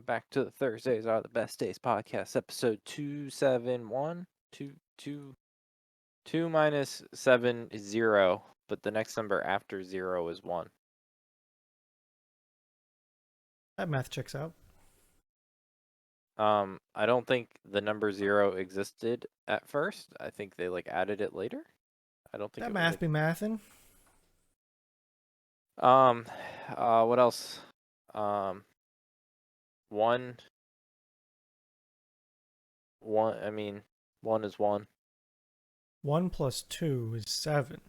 back to the Thursdays Are the Best Days podcast, episode 271. Two minus 7 is 0, but the next number after 0 is 1. That math checks out. I don't think the number 0 existed at first. I think they added it later. I don't think That it was math be mathin'. what else? Um, 1 I mean, 1 is 1. 1 plus 2 is 7.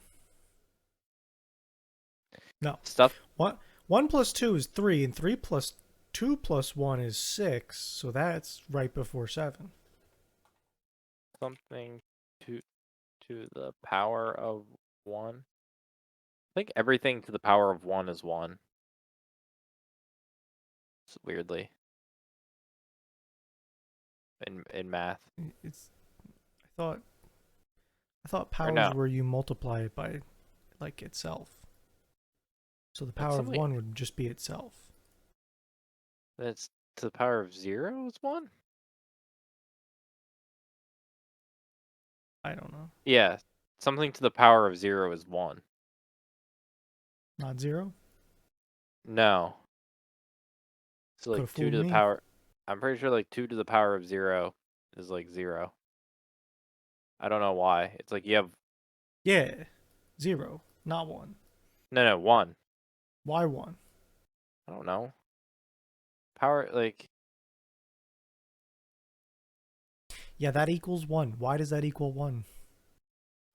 No. Stuff 1 plus 2 is 3, and 3 plus 2 plus 1 is 6, so that's right before 7. something to the power of 1. I think everything to the power of 1 is 1. Weirdly. In math. It's I thought Or powers no. were you multiply it by itself. So the That's power of something 1 would just be itself. that's to the power of 0 is 1? I don't know. Yeah. Something to the power of 0 is 1. Not 0? No. So Could have 2 fooled to the me. power. I'm pretty sure 2 to the power of 0 is 0. I don't know why. It's you have Yeah. 0, not 1. no 1. Why 1? I don't know. Power Yeah, that equals 1. Why does that equal 1?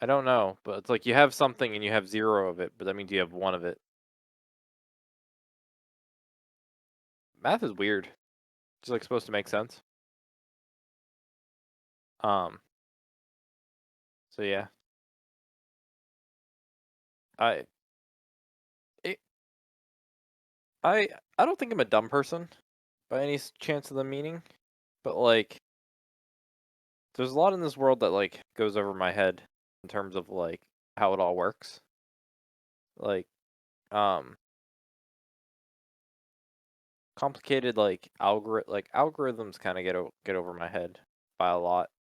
I don't know, but it's you have something and you have 0 of it, but that means you have 1 of it. Math is weird. It's supposed to make sense. So yeah. I it, I I don't think I'm a dumb person by any chance of the meaning, but there's a lot in this world that goes over my head in terms of how it all works. Like um complicated algorithms kind of get over my head by a lot.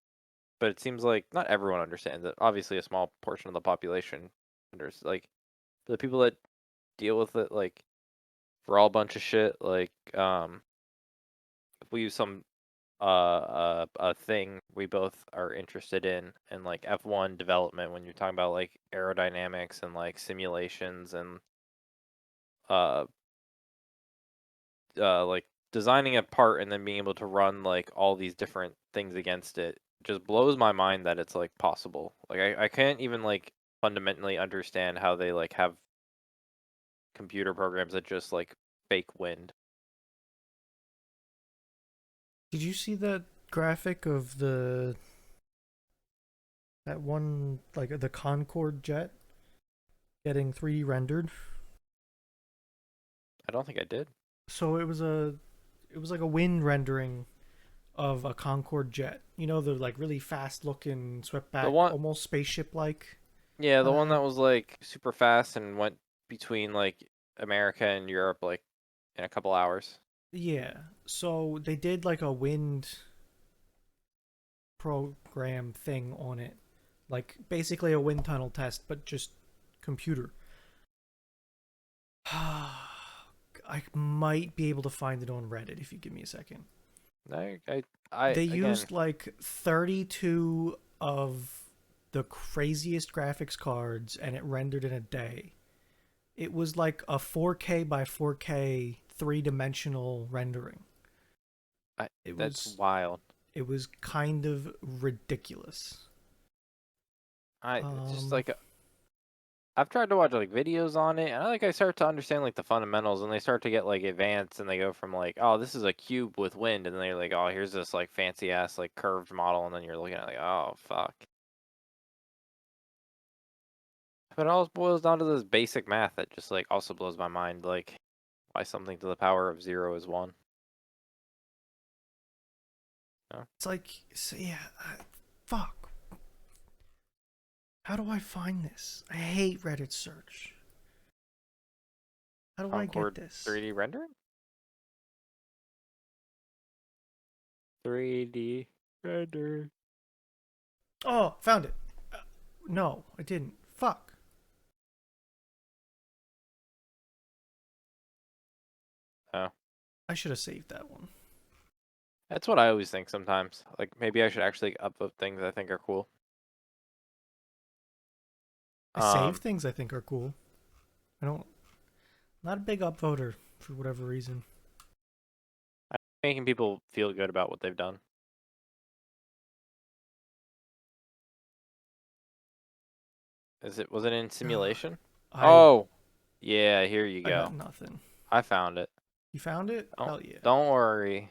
But it seems like not everyone understands it. Obviously, a small portion of the population understands. The people that deal with it, for all bunch of shit. If we use some a thing we both are interested in, and F1 development, when you're talking about aerodynamics and simulations and uh designing a part and then being able to run all these different things against it just blows my mind that it's possible. I can't even fundamentally understand how they have computer programs that just fake wind. Did you see that graphic of that one the Concorde jet getting 3D rendered? I don't think I did. So it was like a wind rendering of a Concorde jet. You know, the really fast looking swept The back, one almost spaceship like Yeah, the kind one that of. was super fast and went between America and Europe in a couple hours. Yeah. So they did like a wind program thing on it. Like basically a wind tunnel test, but just computer. I might be able to find it on Reddit if you give me a second. I They again, used like 32 of the craziest graphics cards and it rendered in a day. It was like a 4K by 4K three-dimensional rendering. It that's was wild. it was kind of ridiculous. It's just Um I've tried to watch videos on it, and I start to understand the fundamentals, and they start to get advanced, and they go from oh, this is a cube with wind, and then they're oh, here's this fancy ass curved model, and then you're looking at oh fuck. But it all boils down to this basic math that just also blows my mind, why something to the power of 0 is 1. No? it's like so yeah, fuck. How do I find this? I hate Reddit search. How do I get Concord this? 3D rendering? 3D render. Oh, found it. No, I didn't. Fuck. Oh, I should have saved that one. that's what I always think sometimes. Like maybe I should actually upvote things I think are cool. I save Um, things I think are cool. I don't. Not a big upvoter for whatever reason. making people feel good about what they've done. Was it in simulation? I Oh, yeah, here you I got go. nothing. I found it. You found it? Don't Hell yeah. don't worry.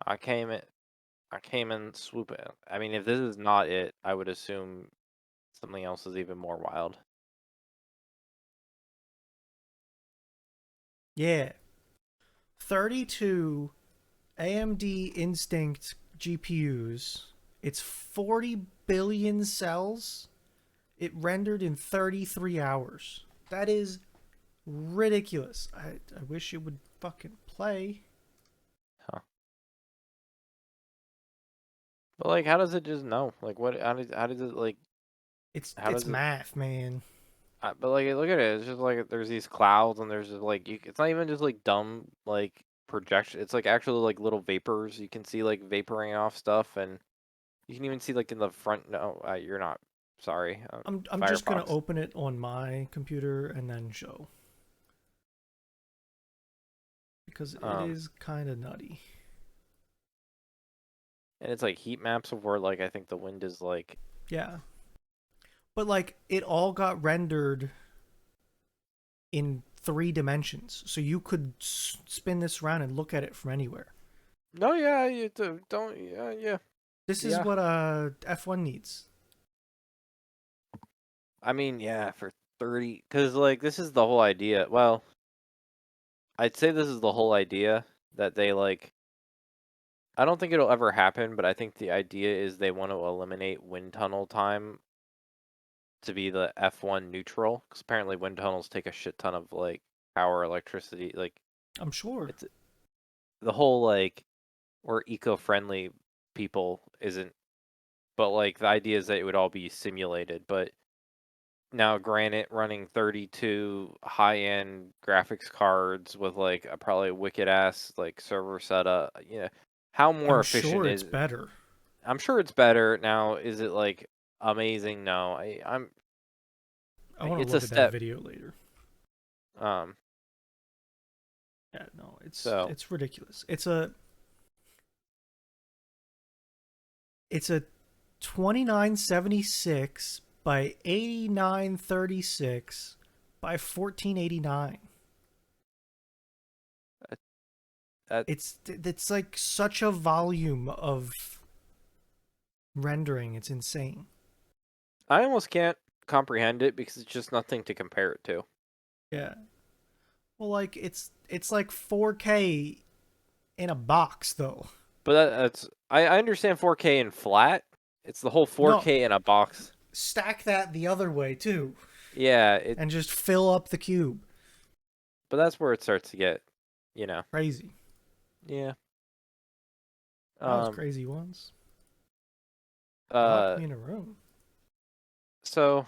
I came in swooping. I mean, if this is not it, I would assume something else is even more wild. Yeah. 32 AMD Instinct GPUs. It's 40 billion cells. It rendered in 33 hours. That is ridiculous. I wish it would fucking play. Huh. But like, how does it just know? Like, what? How does it like? How It's does it? math, man. But like, look at it. It's just like there's these clouds, and there's just like it's not even just like dumb like projection. It's like actually like little vapors. You can see like vaporing off stuff, and you can even see like in the front. No, you're not. Sorry, I'm just gonna Firefox. open it on my computer and then show because it Um, is kind of nutty. and it's like heat maps of where like I think the wind is like. Yeah, but like it all got rendered in 3 dimensions, so you could spin this around and look at it from anywhere. No, yeah, you don't. Yeah, yeah, This is yeah. what F1 needs. I mean, yeah, for 30, because like this is the whole idea. Well, I'd say this is the whole idea that they like. I don't think it'll ever happen, but I think the idea is they want to eliminate wind tunnel time to be the F1 neutral, because apparently wind tunnels take a shit ton of like power, electricity. Like I'm sure. it's the whole like we're eco-friendly people isn't, but like the idea is that it would all be simulated. But now, granted, running 32 high-end graphics cards with like a probably wicked ass like server setup, how more I'm efficient sure is it's better. I'm sure it's better now. Is it like amazing? No, I want to it's a look at that step. video later. Um, Yeah, no, so it's ridiculous. It's a 2976 by 8936 by 1489. that, that It's like such a volume of rendering. It's insane. I almost can't comprehend it because it's just nothing to compare it to. Yeah. Well, like it's like 4K in a box though. But that's I understand 4K in flat. It's the whole No, 4K in a box. stack that the other way too Yeah, and just fill up the cube. but that's where it starts to get, you know. Crazy. Yeah. That was Um. crazy once. Locked Uh. me in a room. So.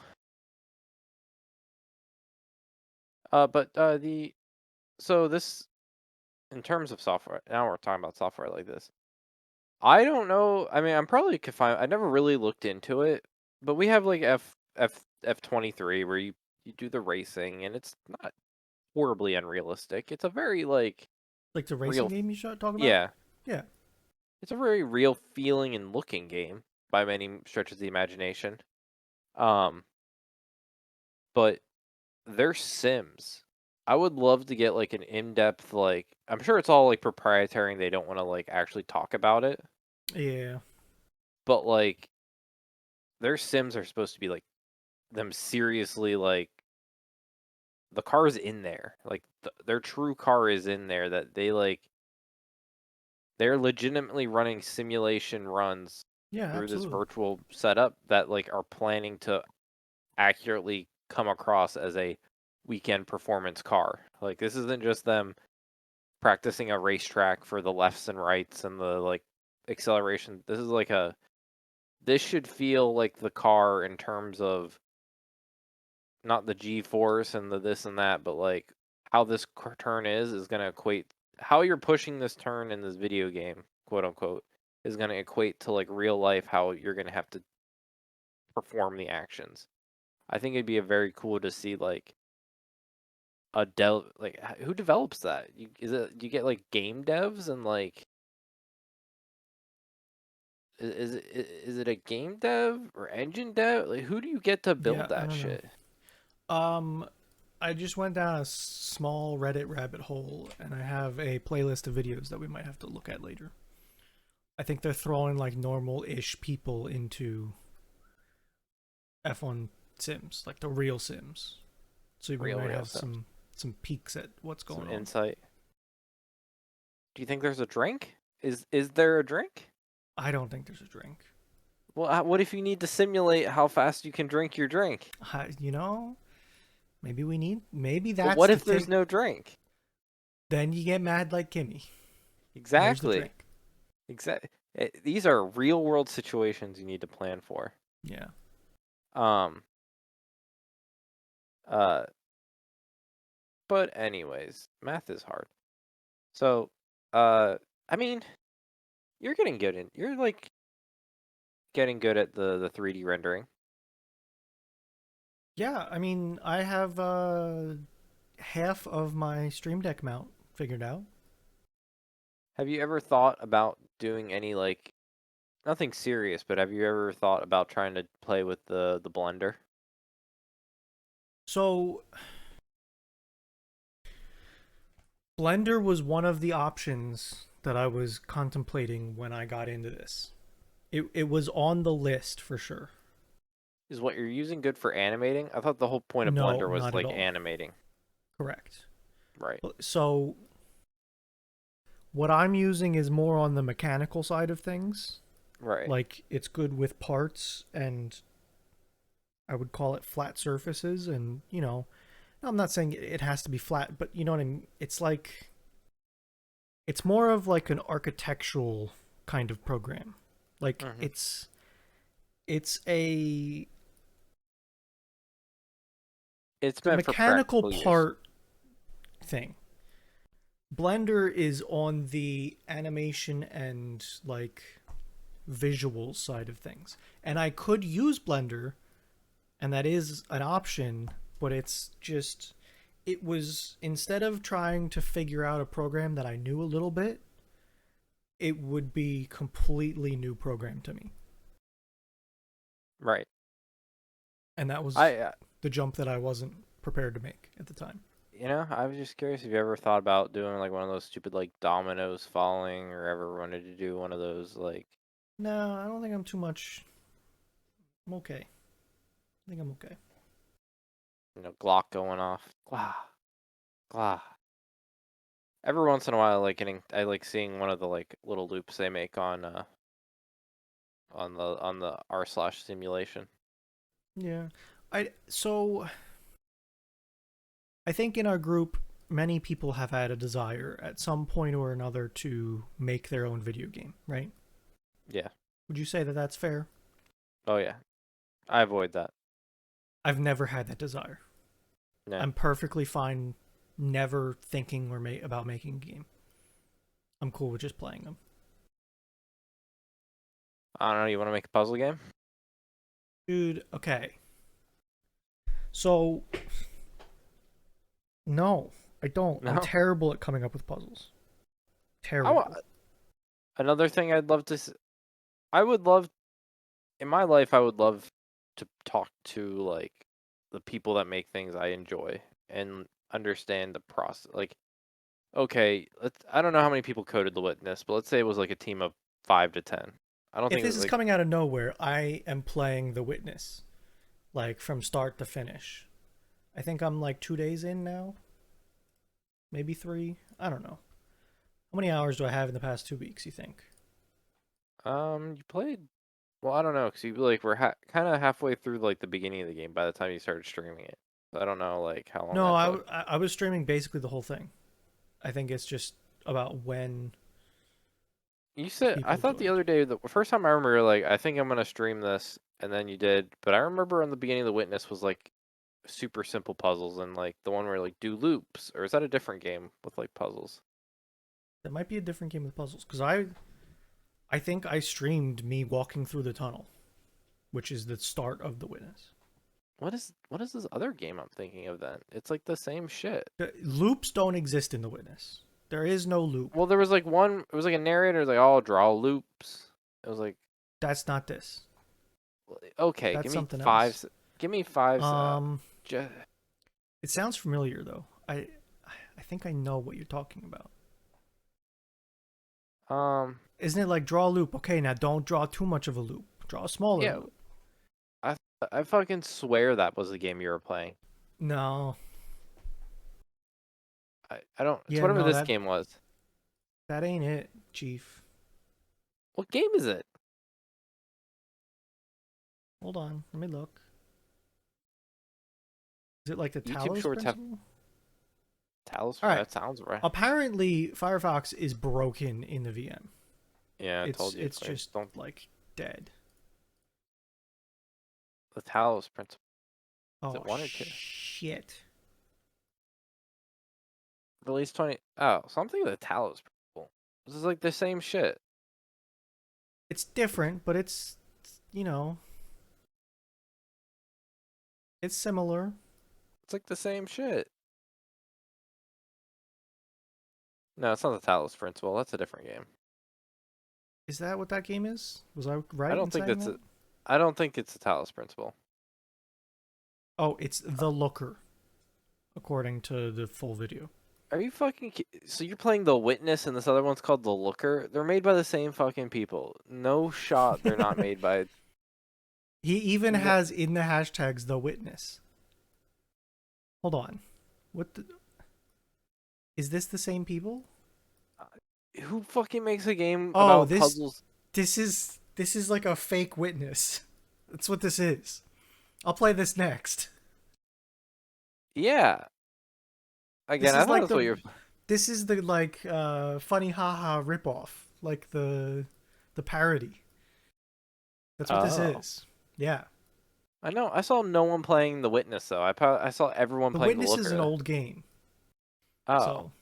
But the so this in terms of software. Now we're talking about software like this. I don't know. I mean, I'm probably could find. I never really looked into it, but we have like F23 where you do the racing, and it's not horribly unrealistic. It's a very like Like the racing real. game you should talk about? Yeah, Yeah. it's a very real feeling and looking game by many stretches of the imagination. Um, but they're Sims. I would love to get like an in-depth like. I'm sure it's all like proprietary, and they don't want to like actually talk about it. Yeah. But like their Sims are supposed to be like them seriously like the car is in there. Like their true car is in there that they like they're legitimately running simulation runs Yeah, through this absolutely. virtual setup that like are planning to accurately come across as a weekend performance car. Like this isn't just them practicing a racetrack for the lefts and rights and the like acceleration. This is like a this should feel like the car in terms of not the G-force and the this and that, but like how this turn is going to equate how you're pushing this turn in this video game, quote unquote, is going to equate to like real life how you're going to have to perform the actions. I think it'd be a very cool to see like a like who develops that? Do you get like game devs and like is it a game dev or engine dev? Like who do you get to Yeah, build I that don't know. shit? Um, I just went down a small Reddit rabbit hole, and I have a playlist of videos that we might have to look at later. I think they're throwing like normal-ish people into F1 Sims, like the real Sims. So we might Real have Sims. some peeks at what's Some going on. insight. Do you think there's a drink? Is there a drink? I don't think there's a drink. Well, what if you need to simulate how fast you can drink your drink? You know, maybe But that's what the if there's thing. no drink? Then you get mad like Kimmy. Where's the Exactly. drink? Exactly. These are real world situations you need to plan for. Yeah. Um. Uh. But anyways, math is hard. So, uh, I mean, you're getting good in. You're like getting good at the 3D rendering. Yeah, I mean, I have half of my Stream Deck mount figured out. Have you ever thought about doing any like nothing serious, but have you ever thought about trying to play with the blender? So, Blender was one of the options that I was contemplating when I got into this. It was on the list for sure. Is what you're using good for animating? I thought the whole point of No, Blender was not at like all. animating. Correct. Right. So, what I'm using is more on the mechanical side of things. Right. Like, it's good with parts, and I would call it flat surfaces. And, I'm not saying it has to be flat, but you know what I mean? It's more of like an architectural kind of program. Like, Mhm. it's a It's it's a meant for mechanical practical use. part thing. Blender is on the animation and like visual side of things. And I could use Blender, and that is an option, but it was instead of trying to figure out a program that I knew a little bit, it would be completely new program to me. Right. And that was I the jump that I wasn't prepared to make at the time. I was just curious if you ever thought about doing like one of those stupid like dominoes falling or ever wanted to do one of those like, No, I don't think I'm too much. I'm okay. I think I'm okay. Glock going off. Glah, glah. Every once in a while I like seeing one of the like little loops they make on the r/simulation. Yeah. So I think in our group many people have had a desire at some point or another to make their own video game, right? Yeah. Would you say that that's fair? Oh yeah. I avoid that. I've never had that desire. No. I'm perfectly fine never thinking about making a game. I'm cool with just playing them. I don't know, you want to make a puzzle game? Dude, okay. So, no, I don't. I'm No. terrible at coming up with puzzles. I wa- Terrible. Another thing I'd love to I would love in my life I would love to talk to like the people that make things I enjoy and understand the process. Like, okay, I don't know how many people coded The Witness, but let's say it was like a team of 5 to 10. I don't If think this is like coming out of nowhere, I am playing The Witness, like from start to finish. I think I'm like 2 days in now, maybe three. I don't know. How many hours do I have in the past 2 weeks? You think? you played well, I don't know cuz you like were kind of halfway through like the beginning of the game by the time you started streaming it. So I don't know like how long No, that took. I was streaming basically the whole thing. I think it's just about when You said I people thought the joined. other day the first time I remember you're like I think I'm gonna stream this and then you did, but I remember in the beginning of the Witness was like super simple puzzles and like the one where like do loops or is that a different game with like puzzles? That might be a different game with puzzles because I think I streamed me walking through the tunnel, which is the start of the Witness. What is this other game I'm thinking of then? It's like the same shit. The loops don't exist in the Witness. There is no loop. Well, there was like one. It was like a narrator like, "Oh, draw loops." It was like, That's not this. okay, That's give me something five. else. Give me five. Um, Just, it sounds familiar though. I think I know what you're talking about. um, Isn't it like draw a loop? Okay, now don't draw too much of a loop. Draw a smaller yeah, loop. I I fucking swear that was the game you were playing. No. I don't. It's Yeah, whatever no, this game was. that ain't it, Chief. What game is it? Hold on, let me look. Is it like the YouTube Talos Shorts have principle? Talos. All right. That sounds right. Apparently, Firefox is broken in the VM. Yeah, I told you. It's Like, just don't like dead. the Talos principle. Is Oh it one or two? shit! Release 20. Oh, so I'm thinking of the Talos principle. This is like the same shit. It's different, but it's you know it's similar. It's like the same shit. No, it's not the Talos Principle. That's a different game. Is that what that game is? Was I I right in don't think saying that's that? a. I don't think it's the Talos Principle. Oh, it's The Looker, according to the full video. Are you fucking? So you're playing The Witness, and this other one's called The Looker. They're made by the same fucking people. No shot. They're not made by. He even No, has in the hashtags The Witness. Hold on. What the, is this the same people? who fucking makes a game Oh, about this puzzles? this is like a fake witness. That's what this is. I'll play this next. Yeah. This Again, I is thought like that's what the you're. this is the like funny haha ripoff, like the parody. That's what this Oh, is. Yeah. I know. I saw no one playing The Witness though. I saw everyone The playing The Witness is an Looker. old game. Oh. So,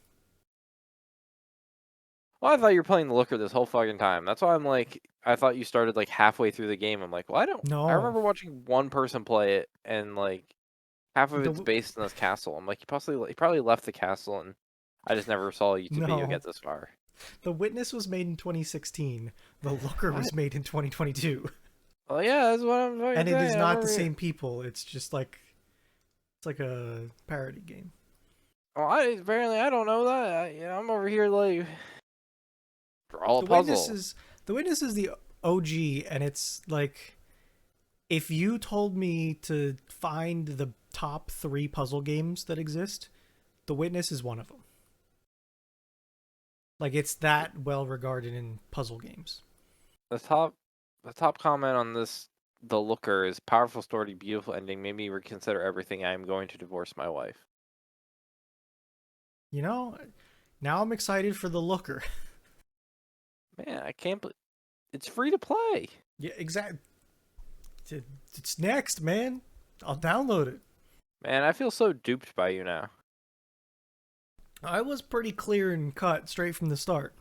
Well, I thought you were playing the Looker this whole fucking time. That's why I'm like, I thought you started like halfway through the game. I'm like, well, I don't. I no. remember watching one person play it, and like half of The it's based in this castle. I'm like, he probably left the castle, and I just never saw a YouTube video no. get this far. The Witness was made in 2016. The Looker What? was made in 2022. Well, yeah, that's what I'm fucking And it is saying. I not the remember. same people. It's just like it's like a parody game. Well, apparently I don't know that. I'm over here like draw a The Witness puzzle. is the Witness is the OG, and it's like if you told me to find the top 3 puzzle games that exist, The Witness is one of them. Like it's that well regarded in puzzle games. The top, the top comment on this, the Looker is powerful story, beautiful ending. Made me reconsider everything. I am going to divorce my wife. You know, now I'm excited for The Looker. Man, I can't. It's free to play. Yeah, exactly. It's next, man. I'll download it. Man, I feel so duped by you now. I was pretty clear and cut straight from the start.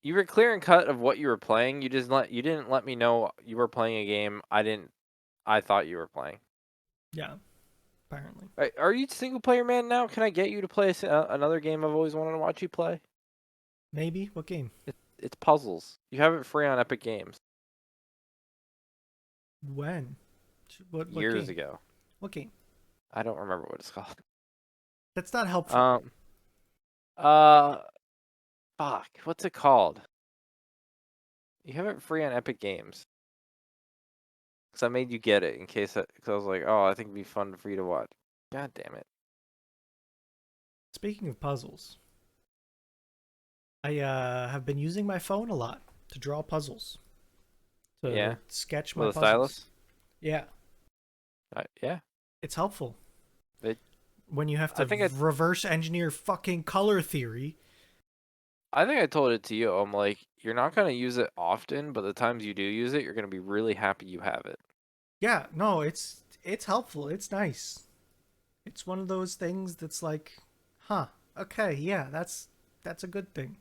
You were clear and cut of what you were playing. You didn't let me know you were playing a game I thought you were playing. Yeah, apparently. Are you single player man now? Can I get you to play another game I've always wanted to watch you play? Maybe. What game? It's puzzles. You have it free on Epic Games When? What years game? ago. What game? I don't remember what it's called. That's not helpful. Um. Uh. Fuck. What's it called? You have it free on Epic Games. Because I made you get it in case because I was like, oh, I think it'd be fun for you to watch. God damn it. Speaking of puzzles, I have been using my phone a lot to draw puzzles. To Yeah. sketch my With a puzzles. stylus? Yeah, Yeah. it's helpful. It, When you have I to think I reverse engineer fucking color theory. I think I told it to you. I'm like, you're not gonna use it often, but the times you do use it, you're gonna be really happy you have it. Yeah, no, it's helpful. It's nice. It's one of those things that's like, huh, okay, yeah, that's a good thing.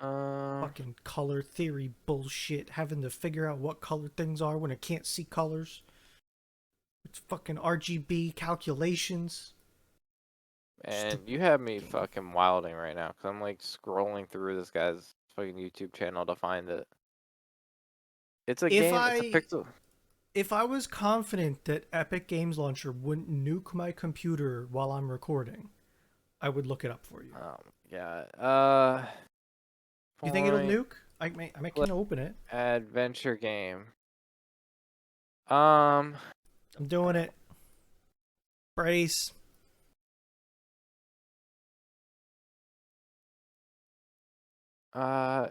Uh, Fucking color theory bullshit, having to figure out what color things are when it can't see colors. It's fucking RGB calculations. and Stupid you have me game. fucking wilding right now, cause I'm like scrolling through this guy's fucking YouTube channel to find it. It's a If game. It's a I pixel. if I was confident that Epic Games Launcher wouldn't nuke my computer while I'm recording, I would look it up for you. Yeah. You think it'll Point nuke? I click can open it. adventure game. Um. I'm doing it. Brace. Uh.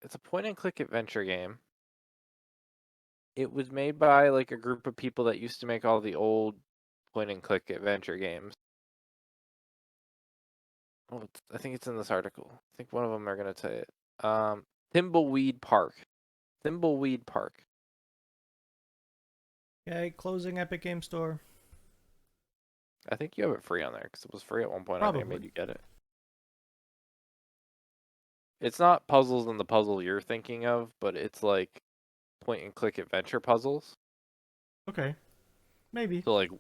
It's a point and click adventure game. It was made by like a group of people that used to make all the old point and click adventure games. Oh, I think it's in this article. I think one of them are gonna tell it. Thimbleweed Park. Thimbleweed Park. Okay, closing Epic Game Store. I think you have it free on there because it was free at one point. I think I made Probably. you get it. It's not puzzles in the puzzle you're thinking of, but it's like point and click adventure puzzles. Okay, maybe. So like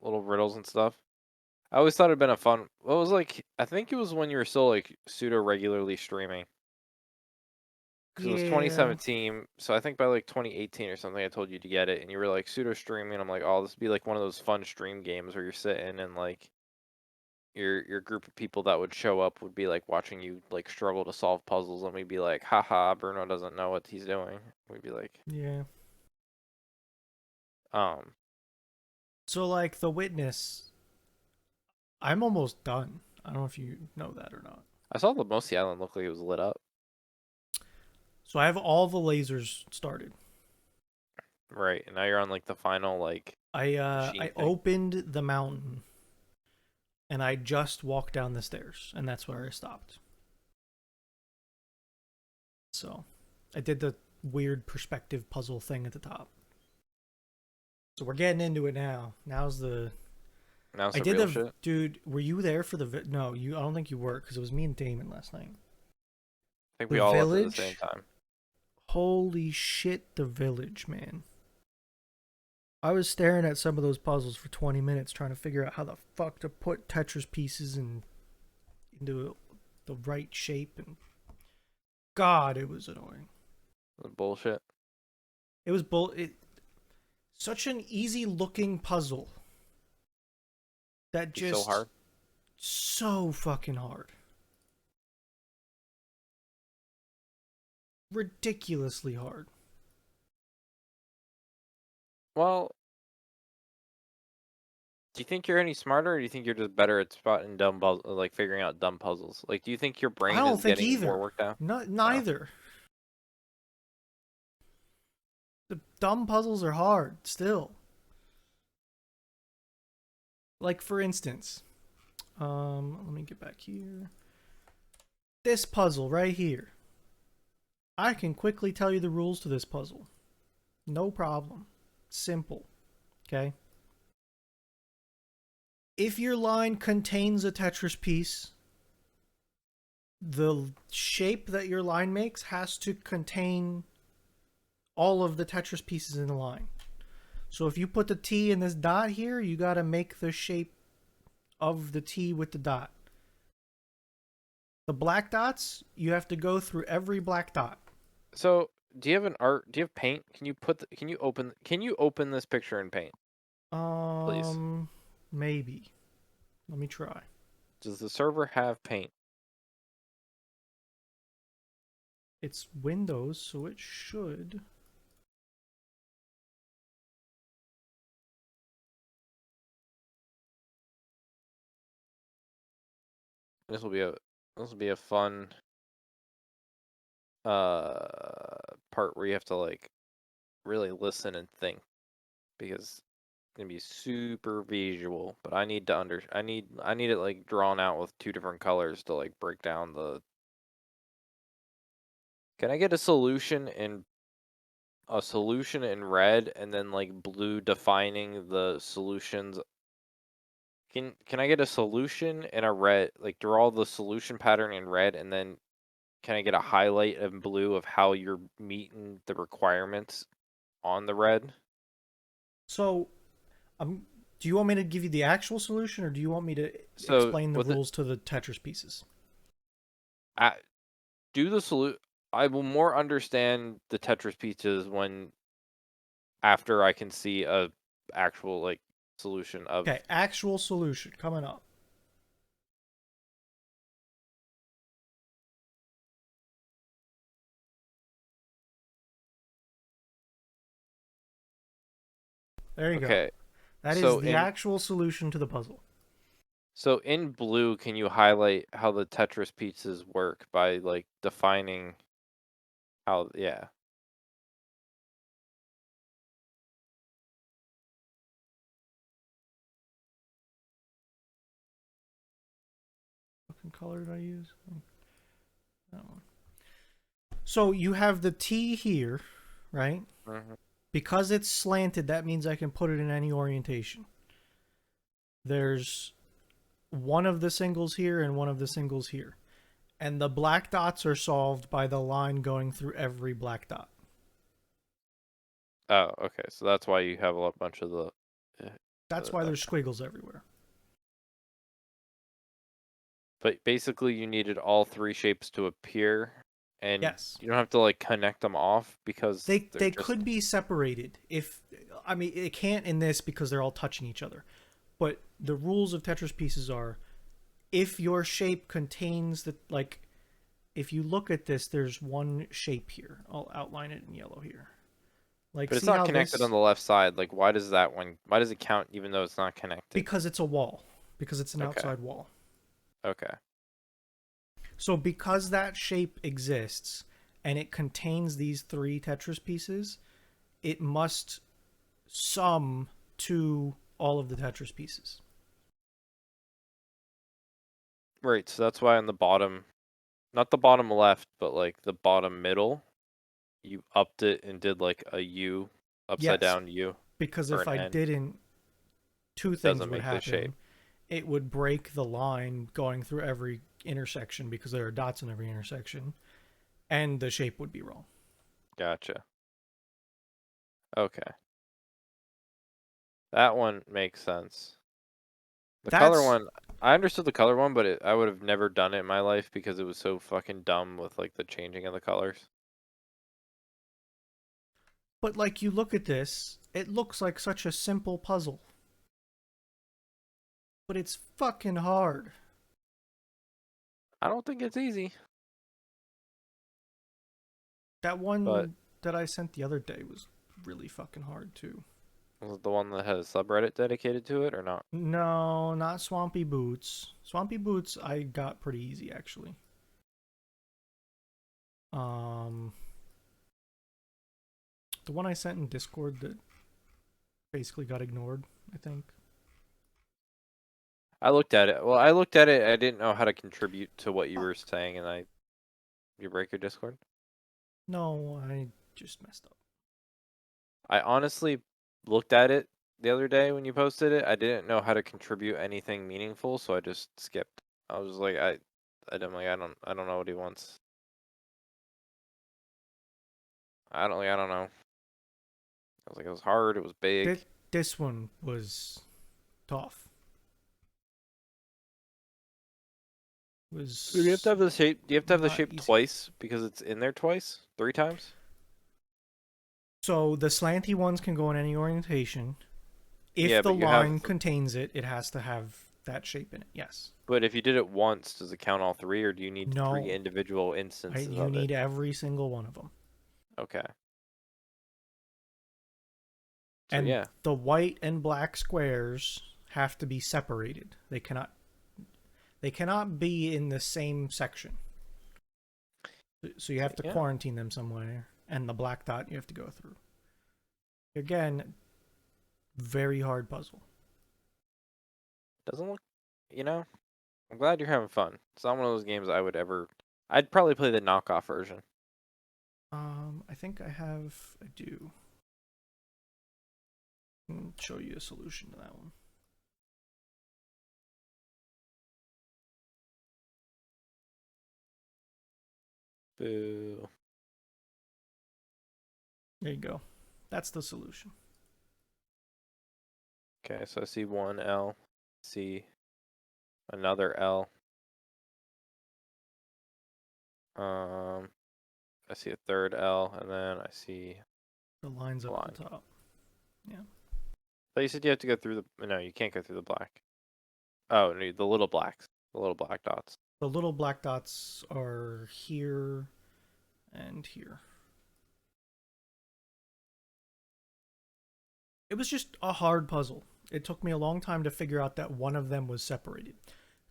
little riddles and stuff. I always thought it'd been a fun. Well, it was like I think it was when you were still like pseudo regularly streaming. Because it was Yeah, 2017, so I think by like 2018 or something, I told you to get it, and you were like pseudo streaming. I'm like, oh, this would be like one of those fun stream games where you're sitting and like your group of people that would show up would be like watching you like struggle to solve puzzles, and we'd be like, haha, Bruno doesn't know what he's doing. We'd be like, yeah. um, So like The Witness, I'm almost done. I don't know if you know that or not. I saw the most of the island look like it was lit up. So I have all the lasers started. Right, and now you're on like the final like I machine thing. opened the mountain and I just walked down the stairs and that's where I stopped. So I did the weird perspective puzzle thing at the top. So we're getting into it now. Now's the Now it's I the did real the shit. dude. Were you there for no? You. I don't think you were because it was me and Damon last night. I think The we all left at the same village. time. Holy shit! The village, man. I was staring at some of those puzzles for 20 minutes trying to figure out how the fuck to put Tetris pieces into the right shape, and God, it was annoying. The bullshit. It was such an easy looking puzzle that Be so just hard. so fucking hard. Ridiculously hard. Well, do you think you're any smarter, or do you think you're just better at spotting dumb puzzles, like figuring out dumb puzzles? Like, do you think your I brain don't is think getting more either. worked out? Oh, Neither. The dumb puzzles are hard still. Like for instance, let me get back here. This puzzle right here. I can quickly tell you the rules to this puzzle. No problem. Simple. Okay? If your line contains a Tetris piece, the shape that your line makes has to contain all of the Tetris pieces in the line. So if you put the T in this dot here, you got to make the shape of the T with the dot. The black dots, you have to go through every black dot. so do you have an art? Do you have paint? Can you put? Can you open this picture in paint, please? Um, maybe. Let me try. Does the server have paint? It's Windows, so it should. This will be a fun part where you have to like really listen and think because it's gonna be super visual. But I need to I need it like drawn out with two different colors to like break down Can I get a solution in red and then like blue defining the solutions? Can I get a solution in a red, like draw the solution pattern in red, and then can I get a highlight in blue of how you're meeting the requirements on the red? So, um, do you want me to give you the actual solution, or do you want me to So explain the with it, rules to the Tetris pieces? I do the salute. I will more understand the Tetris pieces when after I can see a actual like solution of. Okay, actual solution coming up. There you go. Okay, That is so the in actual solution to the puzzle. so in blue, can you highlight how the Tetris pieces work by like defining how? Yeah. What color did I use? That one. So you have the T here, right? Hmm. Because it's slanted, that means I can put it in any orientation. There's one of the singles here and one of the singles here. And the black dots are solved by the line going through every black dot. Oh, okay. So that's why you have a bunch of the. That's why there's Okay. squiggles everywhere. But basically, you needed all three shapes to appear, and Yes. you don't have to like connect them off because they're They just. could be separated if I mean it can't in this because they're all touching each other. But the rules of Tetris pieces are if your shape contains the like if you look at this there's one shape here. I'll outline it in yellow here. Like But it's see not how connected on this the left side. Like, why does that one? Why does it count even though it's not connected? because it's a wall. Because it's an Okay. outside wall. Okay. So because that shape exists and it contains these three Tetris pieces, it must sum to all of the Tetris pieces. Right. So that's why on the bottom, not the bottom left, but like the bottom middle, you upped it and did like a U, upside Yes, down U, because or if an I N. didn't, two It things doesn't would make the shape. happen. It would break the line going through every intersection because there are dots in every intersection, and the shape would be wrong. Gotcha. Okay. That one makes sense. The color That's one, I understood the color one, but I would have never done it in my life because it was so fucking dumb with like the changing of the colors. but like you look at this, it looks like such a simple puzzle, but it's fucking hard. I don't think it's easy, That but one that I sent the other day was really fucking hard too. was it the one that had a subreddit dedicated to it or not? No, not Swampy Boots. Swampy Boots I got pretty easy actually. Um the one I sent in Discord that basically got ignored, I think. I looked at it. Well, I looked at it. I didn't know how to contribute to what you were saying, and you break your Discord. No, I just messed up. I honestly looked at it the other day when you posted it. I didn't know how to contribute anything meaningful, so I just skipped. I was like, I don't know what he wants. I don't know. I was like, it was hard. It was big. This one was tough. Do you have to Was have the shape? Do you have to have the not shape easy. twice because it's in there twice, three times? So the slanty ones can go in any orientation. If Yeah, the but you have. line contains it, it has to have that shape in it. Yes. But if you did it once, does it count all three, or do you need three No. individual instances You of it? need every single one of them. Okay. So And yeah. the white and black squares have to be separated. They cannot be in the same section. So you So have to yeah. quarantine them somewhere, and the black dot you have to go through. Again, very hard puzzle. Doesn't look. You know. I'm glad you're having fun. It's not one of those games I would ever. I'd probably play the knockoff version. I think I do. Show you a solution to that one. Boo. There you go. That's the solution. Okay, so I see one L, see another L. I see a third L, and then I see The lines a up at the line. top. Yeah. But you said you have to go through the. No, you can't go through the black. Oh, no, the little blacks, the little black dots. The little black dots are here and here. It was just a hard puzzle. It took me a long time to figure out that one of them was separated.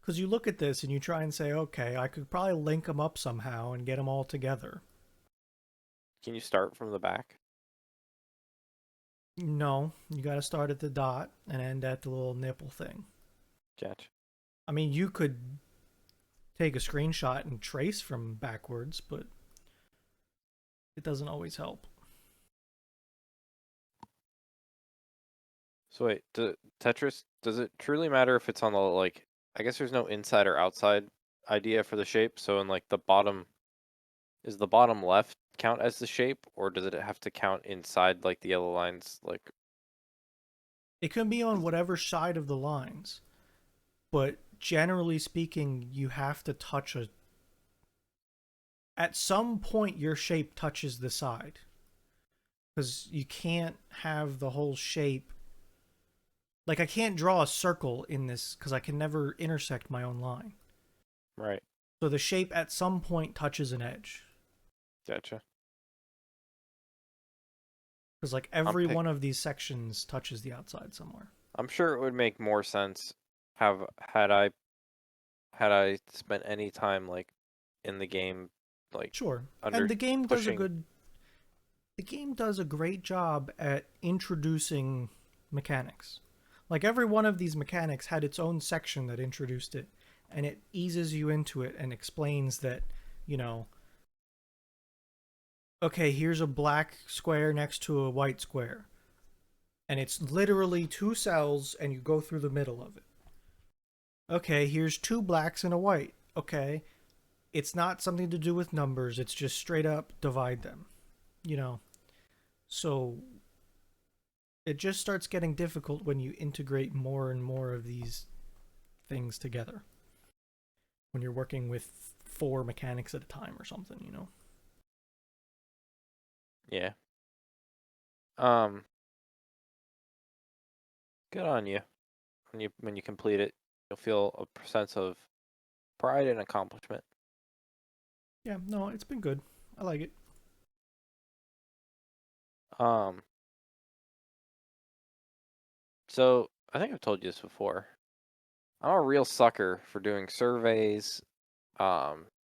Because you look at this and you try and say, okay, I could probably link them up somehow and get them all together. Can you start from the back? No, you got to start at the dot and end at the little nipple thing. Catch. I mean, you could take a screenshot and trace from backwards, but it doesn't always help. So wait, Tetris, does it truly matter if it's on the like? I guess there's no inside or outside idea for the shape. So in like the bottom, is the bottom left count as the shape, or does it have to count inside like the yellow lines? Like, It can be on whatever side of the lines, but generally speaking, you have to touch a. At some point, your shape touches the side. Because you can't have the whole shape. Like, I can't draw a circle in this because I can never intersect my own line. right? So the shape at some point touches an edge. Gotcha. Because, like, I'm every pick. one of these sections touches the outside somewhere. I'm sure it would make more sense have had I spent any time like in the game, like Sure. And under the game does a pushing. good. The game does a great job at introducing mechanics. Like, every one of these mechanics had its own section that introduced it, and it eases you into it and explains that, you know, okay, here's a black square next to a white square. And it's literally two cells, and you go through the middle of it. Okay, here's two blacks and a white. Okay, it's not something to do with numbers, it's just straight up divide them, you know? So it just starts getting difficult when you integrate more and more of these things together. When you're working with four mechanics at a time or something, you know? Yeah. Good on you. When you complete it, you'll feel a sense of pride and accomplishment. Yeah, no, it's been good. I like it. Um, so I think I've told you this before. I'm a real sucker for doing surveys,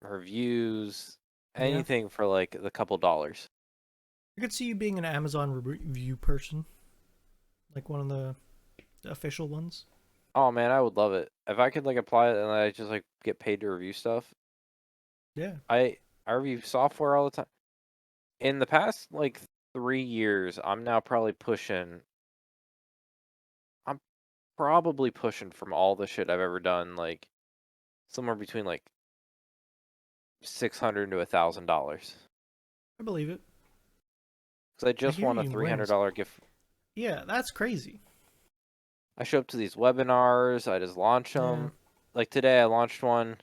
reviews, Yeah. anything for like the couple dollars. I could see you being an Amazon review person, like one of the official ones. Oh man, I would love it if I could like apply it and I just like get paid to review stuff. Yeah. I review software all the time. In the past like 3 years, I'm probably pushing from all the shit I've ever done, like somewhere between like 600 to $1,000. I believe it. Because I I just hear won a you when. $300 gift. Yeah, that's crazy. I show up to these webinars, I just launch Yeah. them. Like today, I launched one,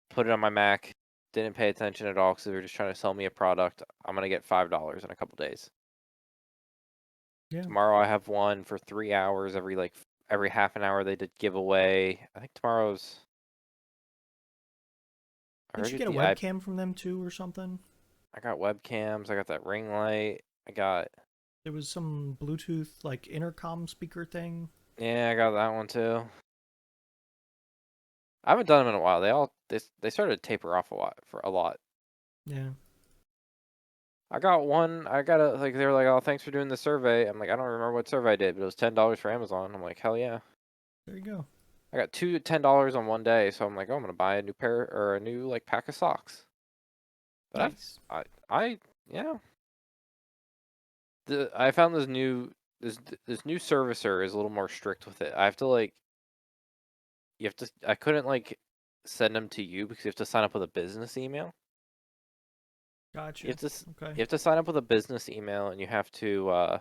put it on my Mac, didn't pay attention at all because they were just trying to sell me a product. I'm gonna get $5 in a couple days. Yeah. Tomorrow, I have one for 3 hours every half an hour. They did giveaway. I think tomorrow's. I Didn't already you did get a the webcam from them too or something? I got webcams. I got that ring light. I got There was some Bluetooth like intercom speaker thing. Yeah, I got that one too. I haven't done them in a while. They started to taper off a lot. Yeah. I got one. I got a like they were like, "Oh, thanks for doing the survey." I'm like, I don't remember what survey I did, but it was $10 for Amazon. I'm like, hell yeah. There you go. I got two $10 on one day, so I'm like, oh, I'm gonna buy a new pair or a new like pack of socks. But Nice. I yeah. I found this this new servicer is a little more strict with it. I have to like you have to I couldn't like send them to you because you have to sign up with a business email. You Gotcha. have to Okay. you have to sign up with a business email and you have to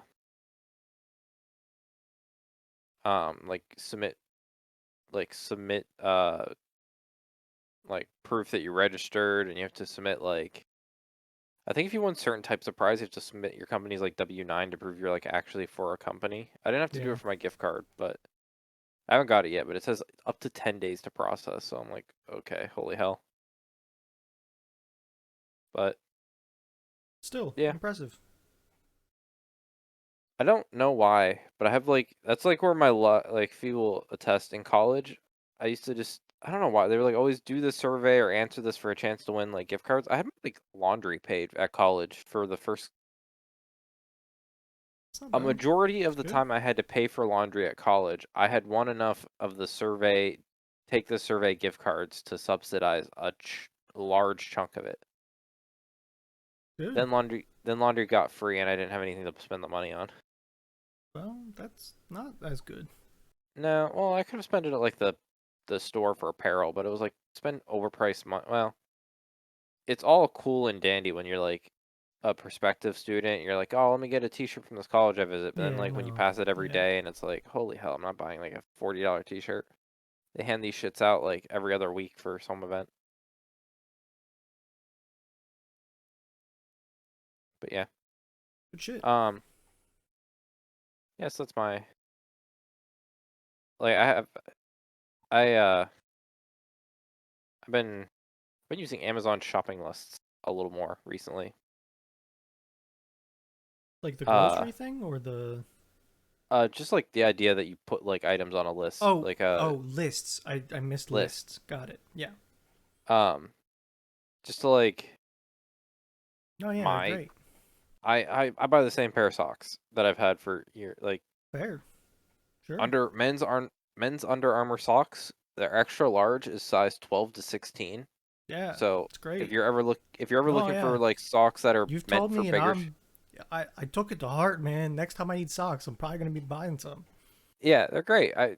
like submit like proof that you registered, and you have to submit like I think if you want certain types of prize, you have to submit your company's like W-9 to prove you're like actually for a company. I didn't have to do Yeah. it for my gift card, but I haven't got it yet, but it says up to 10 days to process. So I'm like, okay, holy hell. But Still yeah, impressive. I don't know why, but I have like that's like where my like people attest in college. I used to just I don't know why they were like always do this survey or answer this for a chance to win like gift cards. I had like laundry paid at college for the first It's not a bad. majority of It's the good. time I had to pay for laundry at college. I had won enough of the survey, take the survey gift cards to subsidize a large chunk of it. Good. Then laundry got free, and I didn't have anything to spend the money on. Well, that's not as good. No, well, I could have spent it at like the store for apparel, but it was like spend overpriced money. Well, it's all cool and dandy when you're like a prospective student. You're like, oh, let me get a T-shirt from this college I visit. But then Yeah, like when you no. pass it every Yeah. day, and it's like, holy hell, I'm not buying like a $40 T-shirt. They hand these shits out like every other week for some event. But yeah, Good shit. um, yes, that's my like I have I I've been using Amazon shopping lists a little more recently. Like the Uh, grocery thing or the just like the idea that you put like items on a list, Oh, like a oh, lists. I missed list. lists. Got it. Yeah. Um, just to like Oh yeah, they're my great. I buy the same pair of socks that I've had for years. Like Fair. Sure. under men's Under Armour socks, they're extra large is size 12 to 16. Yeah, So it's great. if you're ever Oh looking yeah. for like socks that are You've meant told for me and bigger I took it to heart, man. Next time I need socks, I'm probably gonna be buying some. yeah, they're great. I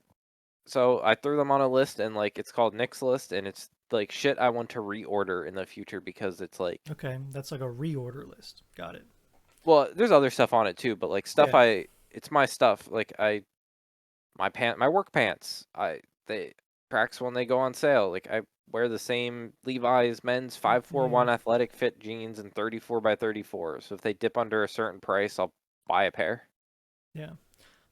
threw them on a list, and like it's called Nick's list, and it's like shit I want to reorder in the future because it's like Okay, that's like a reorder list. Got it. well, there's other stuff on it too, but like stuff Yeah. it's my stuff. Like my work pants. They cracks when they go on sale. Like I wear the same Levi's men's Yeah. 541 athletic fit jeans and 34 by 34. So if they dip under a certain price, I'll buy a pair. Yeah.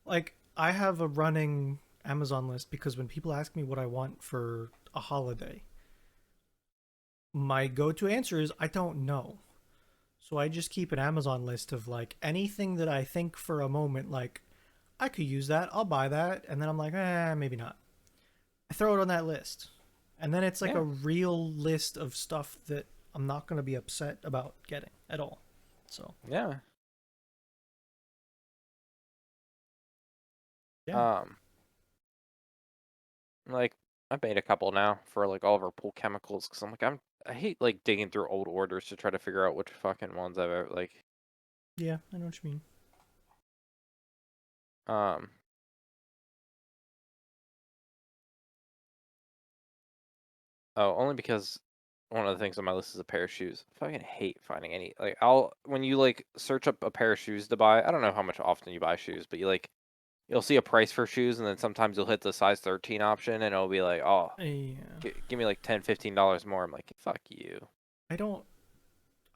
Like I have a running Amazon list because when people ask me what I want for a holiday, my go-to answer is I don't know. So I just keep an Amazon list of like anything that I think for a moment like I could use that, I'll buy that, and then I'm like, maybe not. I throw it on that list. And then it's like a Yeah. real list of stuff that I'm not going to be upset about getting at all. So, Yeah. yeah. Um like I made a couple now for like all of our pool chemicals because I'm like I hate like digging through old orders to try to figure out which fucking ones I've ever like Yeah, I know what you mean. um oh only because one of the things on my list is a pair of shoes. I fucking hate finding any like I'll when you like search up a pair of shoes to buy. I don't know how much often you buy shoes, but you'll see a price for shoes and then sometimes you'll hit the size 13 option and it'll be like, "Oh, Yeah. give me like 10, $15 more." I'm like, "Fuck you." I don't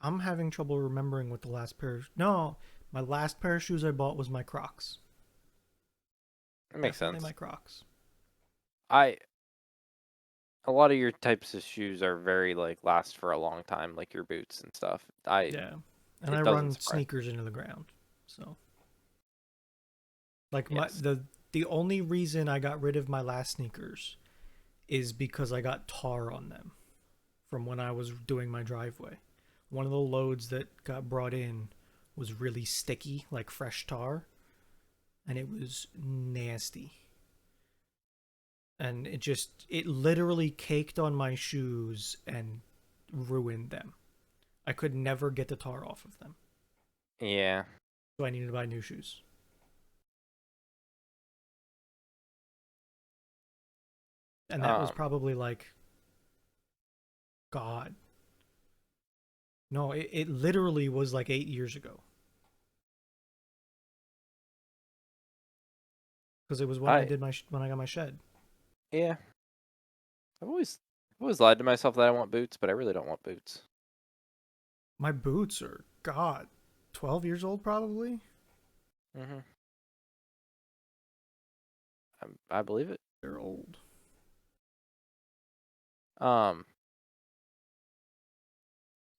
I'm having trouble remembering what the last pair of, no, my last pair of shoes I bought was my Crocs. It makes Definitely sense. my Crocs. I a lot of your types of shoes are very like last for a long time, like your boots and stuff. Yeah. And I It doesn't run surprise. sneakers into the ground. So, like Yes. the only reason I got rid of my last sneakers is because I got tar on them from when I was doing my driveway. One of the loads that got brought in was really sticky, like fresh tar, and it was nasty. And it literally caked on my shoes and ruined them. I could never get the tar off of them. Yeah. So I needed to buy new shoes. And that was Um. probably like, God. No, it literally was like 8 years ago. Because it was when I I did when I got my shed. yeah. I've always lied to myself that I want boots, but I really don't want boots. My boots are, God, 12 years old probably? Mhm. I believe it. They're old. Um.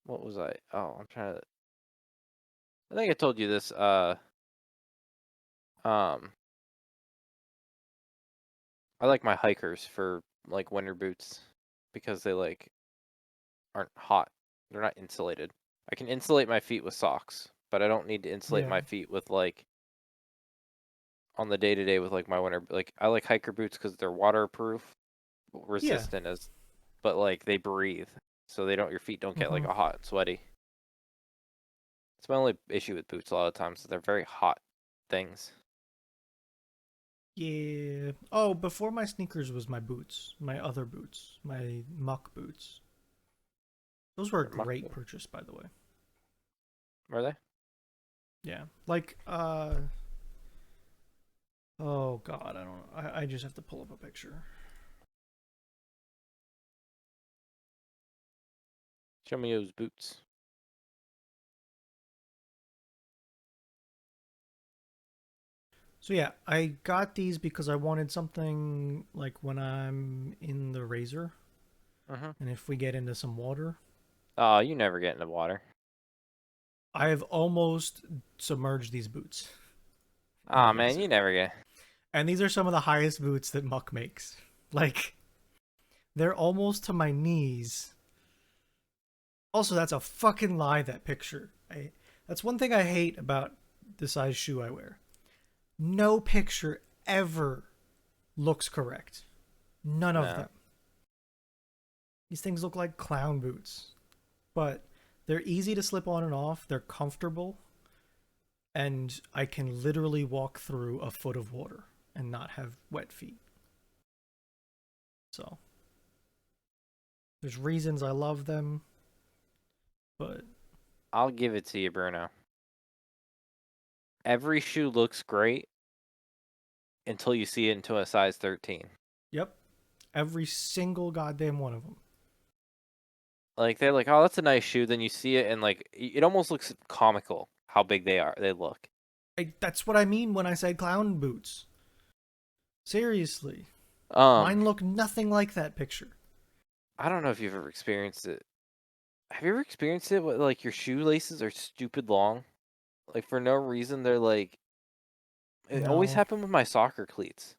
What was I? Oh, I'm trying to. I think I told you this. Um. I like my hikers for like winter boots because they like aren't hot. They're not insulated. I can insulate my feet with socks, but I don't need to insulate Yeah. my feet with like on the day to day with like my winter. Like I like hiker boots because they're waterproof, Yeah. resistant as, but like they breathe, so they don't your feet don't get like Mm-hmm. a hot and sweaty. It's my only issue with boots a lot of times. They're very hot things. Yeah. Oh, before my sneakers was my boots. My other boots. My muck boots. Those were a They're muck. great purchase, by the way. Are they? Yeah. Like, oh God, I don't know. I just have to pull up a picture. Show me those boots. So yeah, I got these because I wanted something like when I'm in the razor Mhm. and if we get into some water. Oh, you never get in the water. I have almost submerged these boots in the Ah, man, you razor. never get. And these are some of the highest boots that Muck makes. Like, they're almost to my knees. Also, that's a fucking lie, that picture. That's one thing I hate about the size shoe I wear. No picture ever looks correct. None of No. them. These things look like clown boots. But they're easy to slip on and off, they're comfortable, and I can literally walk through a foot of water and not have wet feet. So, there's reasons I love them, but I'll give it to you, Bruno. Every shoe looks great until you see it into a size 13. yep, every single goddamn one of them. Like they're like, "Oh, that's a nice shoe." Then you see it and like it almost looks comical how big they are. They look. That's what I mean when I said clown boots. Seriously. Um, Mine look nothing like that picture. I don't know if you've ever experienced it. Have you ever experienced it with like your shoelaces are stupid long? Like for no reason they're like it always No, happened with my soccer cleats.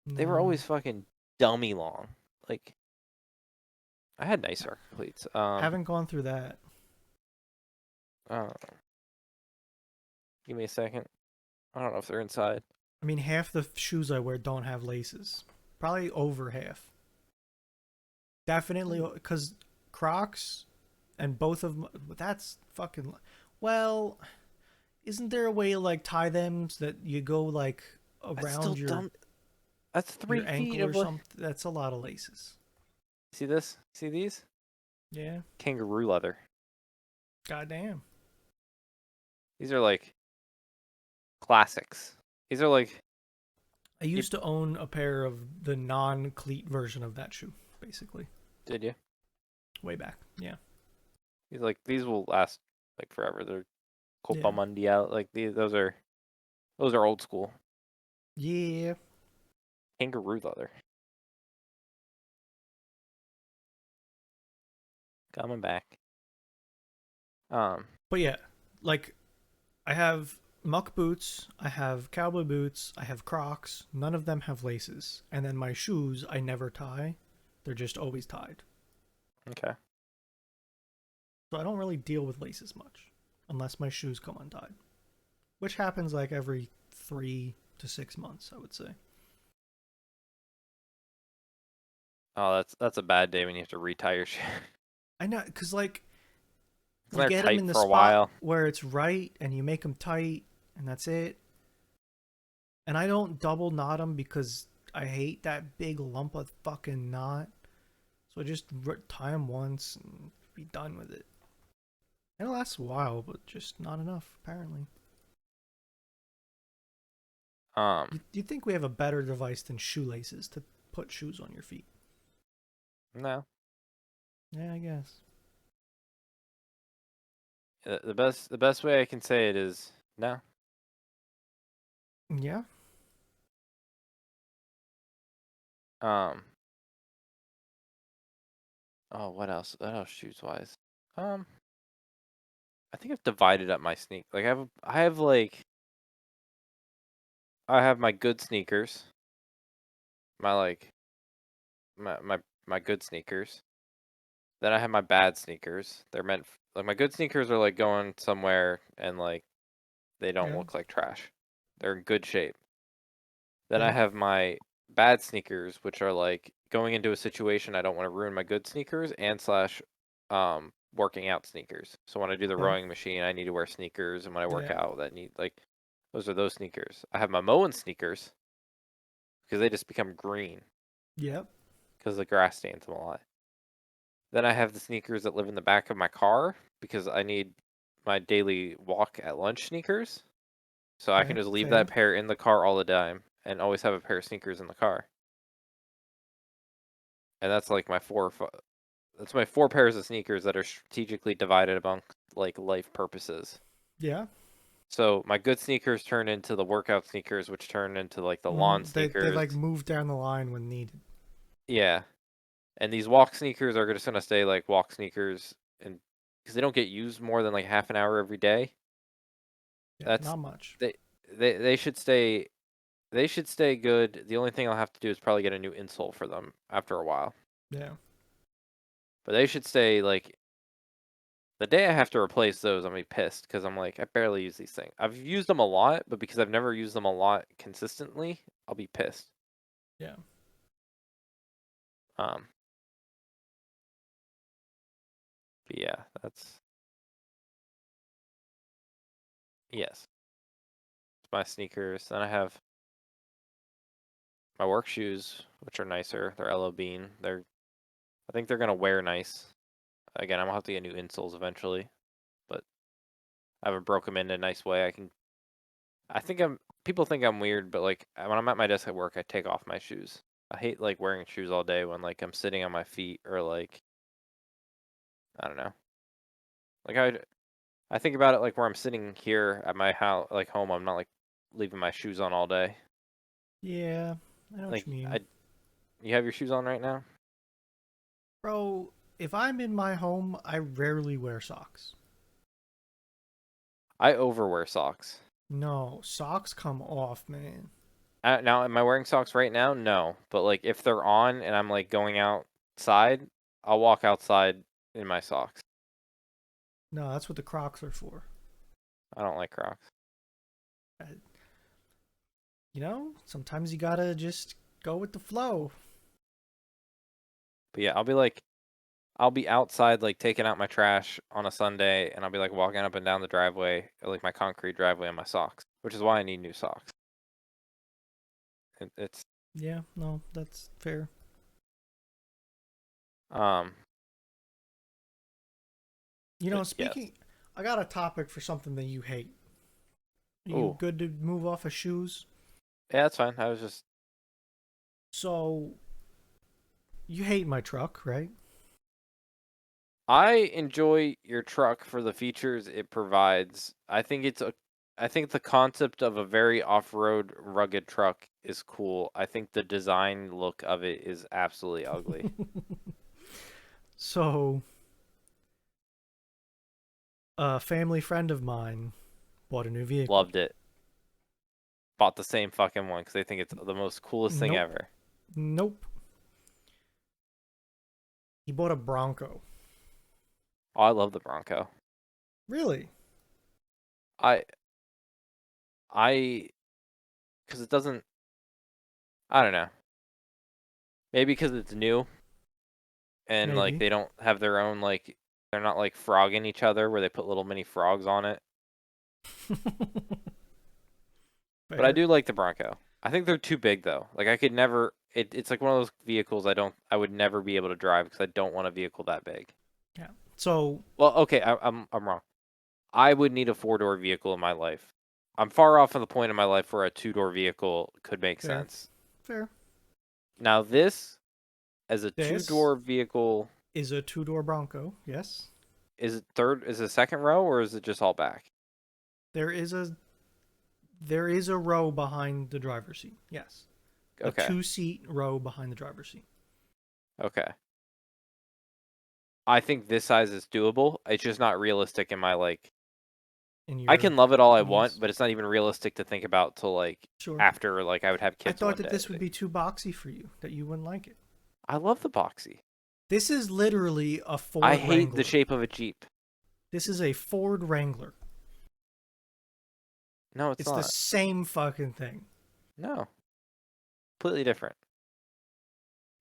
They were no. always fucking dummy long. Like I had nice soccer cleats. Haven't gone through that. Uh, give me a second. I don't know if they're inside. I mean, half the shoes I wear don't have laces. Probably over half. Definitely, because Crocs and both of them, that's fucking. Well, isn't there a way to like tie them so that you go like That's around still dumb. That's your 3 feet ankle or of like. something? That's a lot of laces. See this? See these? Yeah. Kangaroo leather. Goddamn. These are like classics. These are like I you used to own a pair of the non-cleat version of that shoe, basically, did you? way back. Yeah. These will last like forever. They're Copa Yeah. Mundial. Like those are old school. Yeah. Kangaroo leather. Coming back. Um But yeah, like I have muck boots, I have cowboy boots, I have Crocs. None of them have laces. And then my shoes, I never tie. They're just always tied. okay. So I don't really deal with laces much unless my shoes come untied, which happens like every 3 to 6 months, I would say. Oh, that's a bad day when you have to retie your shoe. I know, cause like You they're get them in tight the for a spot while. where it's right, and you make them tight, and that's it. And I don't double knot them because I hate that big lump of fucking knot. So I just tie them once and be done with it. And it lasts a while, but just not enough, apparently. Um, You'd think we have a better device than shoelaces to put shoes on your feet. no. Yeah, I guess. The best way I can say it is no. Yeah. Um, oh, what else? What else shoes wise? Um, I think I've divided up my sneak. Like I have my good sneakers, my like my good sneakers. Then I have my bad sneakers. They're like my good sneakers are like going somewhere and like they don't Yeah. look like trash. They're in good shape. Then I Yeah. have my bad sneakers, which are like going into a situation I don't want to ruin my good sneakers and slash working out sneakers. So when I do the Yeah. rowing machine, I need to wear sneakers, and when I work Yeah. out, that need like those are those sneakers. I have my mowing sneakers because they just become green Yep. because the grass stains them a lot. Then I have the sneakers that live in the back of my car because I need my daily walk at lunch sneakers. So I can Okay. just leave that Fair. pair in the car all the time and always have a pair of sneakers in the car. And that's like that's my four pairs of sneakers that are strategically divided among like life purposes. Yeah. So my good sneakers turn into the workout sneakers, which turn into like the lawn They sneakers. like move down the line when needed. Yeah, and these walk sneakers are just gonna stay like walk sneakers, and because they don't get used more than like half an hour every day, Yeah. that's Not much. they they should stay. They should stay good. The only thing I'll have to do is probably get a new insole for them after a while. Yeah. But they should stay like the day I have to replace those, I'm gonna be pissed because I'm like, I barely use these things. I've used them a lot, but because I've never used them a lot consistently, I'll be pissed. Yeah. Um, but yeah, that's yes. It's my sneakers. Then I have my work shoes, which are nicer. They're LO Bean. I think they're gonna wear nice. Again, I'm gonna have to get new insoles eventually, but I haven't broke them in a nice way. I think people think I'm weird, but like when I'm at my desk at work, I take off my shoes. I hate like wearing shoes all day when like I'm sitting on my feet or like I don't know. Like I think about it like where I'm sitting here at my house, like home. I'm not like leaving my shoes on all day. Yeah. I know what Like you mean. you have your shoes on right now. Bro, if I'm in my home, I rarely wear socks. I overwear socks. No, socks come off, man. Now, am I wearing socks right now? No, but like if they're on and I'm like going outside, I'll walk outside in my socks. No, that's what the Crocs are for. I don't like Crocs. Uh, sometimes you gotta just go with the flow. But yeah, I'll be outside like taking out my trash on a Sunday, and I'll be like walking up and down the driveway, like my concrete driveway, in my socks, which is why I need new socks. It's Yeah, no, that's fair. um, but yes. Speaking, I got a topic for something that you hate. Are you Ooh, good to move off of shoes? yeah, that's fine. I was just So, you hate my truck, right? I enjoy your truck for the features it provides. I think the concept of a very off-road rugged truck is cool. I think the design look of it is absolutely ugly. So, a family friend of mine bought a new vehicle. Loved it. Bought the same fucking one because they think it's the most coolest thing Nope. ever. Nope. He bought a Bronco. Oh, I love the Bronco. Really? I I because it doesn't. I don't know. Maybe because it's new and like Maybe. they don't have their own like They're not like frogging each other where they put little mini frogs on it. But I Fair. do like the Bronco. I think they're too big though. Like I could never. It's like one of those vehicles I would never be able to drive because I don't want a vehicle that big. Yeah. So Well, okay, I'm wrong. I would need a four-door vehicle in my life. I'm far off of the point in my life where a two-door vehicle could make fair. sense. Fair. Now this, as a This two-door vehicle, is a two-door Bronco. Yes. is it second row or is it just all back? There is a there is a row behind the driver's seat. Yes. A Okay, two-seat row behind the driver's seat. okay. I think this size is doable. It's just not realistic in my like. In I your can love it all I want, needs. but it's not even realistic to think about till like Sure. after like I would have I kids thought one that day. this would be too boxy for you, that you wouldn't like it. I love the boxy. This is literally a I Ford hate the Wrangler. shape of a Jeep. This is a Ford Wrangler. No, it's It's the not. same fucking thing. No, completely different.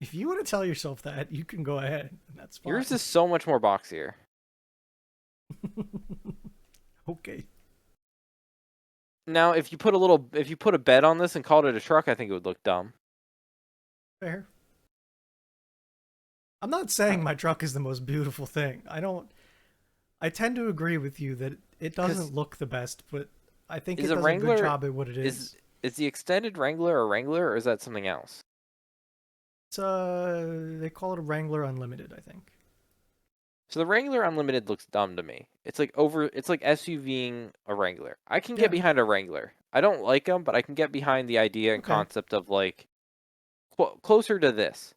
If you want to tell yourself that, you can go ahead, and that's Yours fine. is so much more boxier. Okay. Now, if you put a bed on this and called it a truck, I think it would look dumb. Fair. I'm not saying my truck is the most beautiful thing. I tend to agree with you that it Because doesn't look the best, but I think is it a does a good Wrangler job at what it is is. is the extended Wrangler a Wrangler or is that something else? It's they call it a Wrangler Unlimited, I think. So the Wrangler Unlimited looks dumb to me. It's like SUVing a Wrangler. I can get Yeah. behind a Wrangler. I don't like them, but I can get behind the idea and Okay. concept of like closer to this.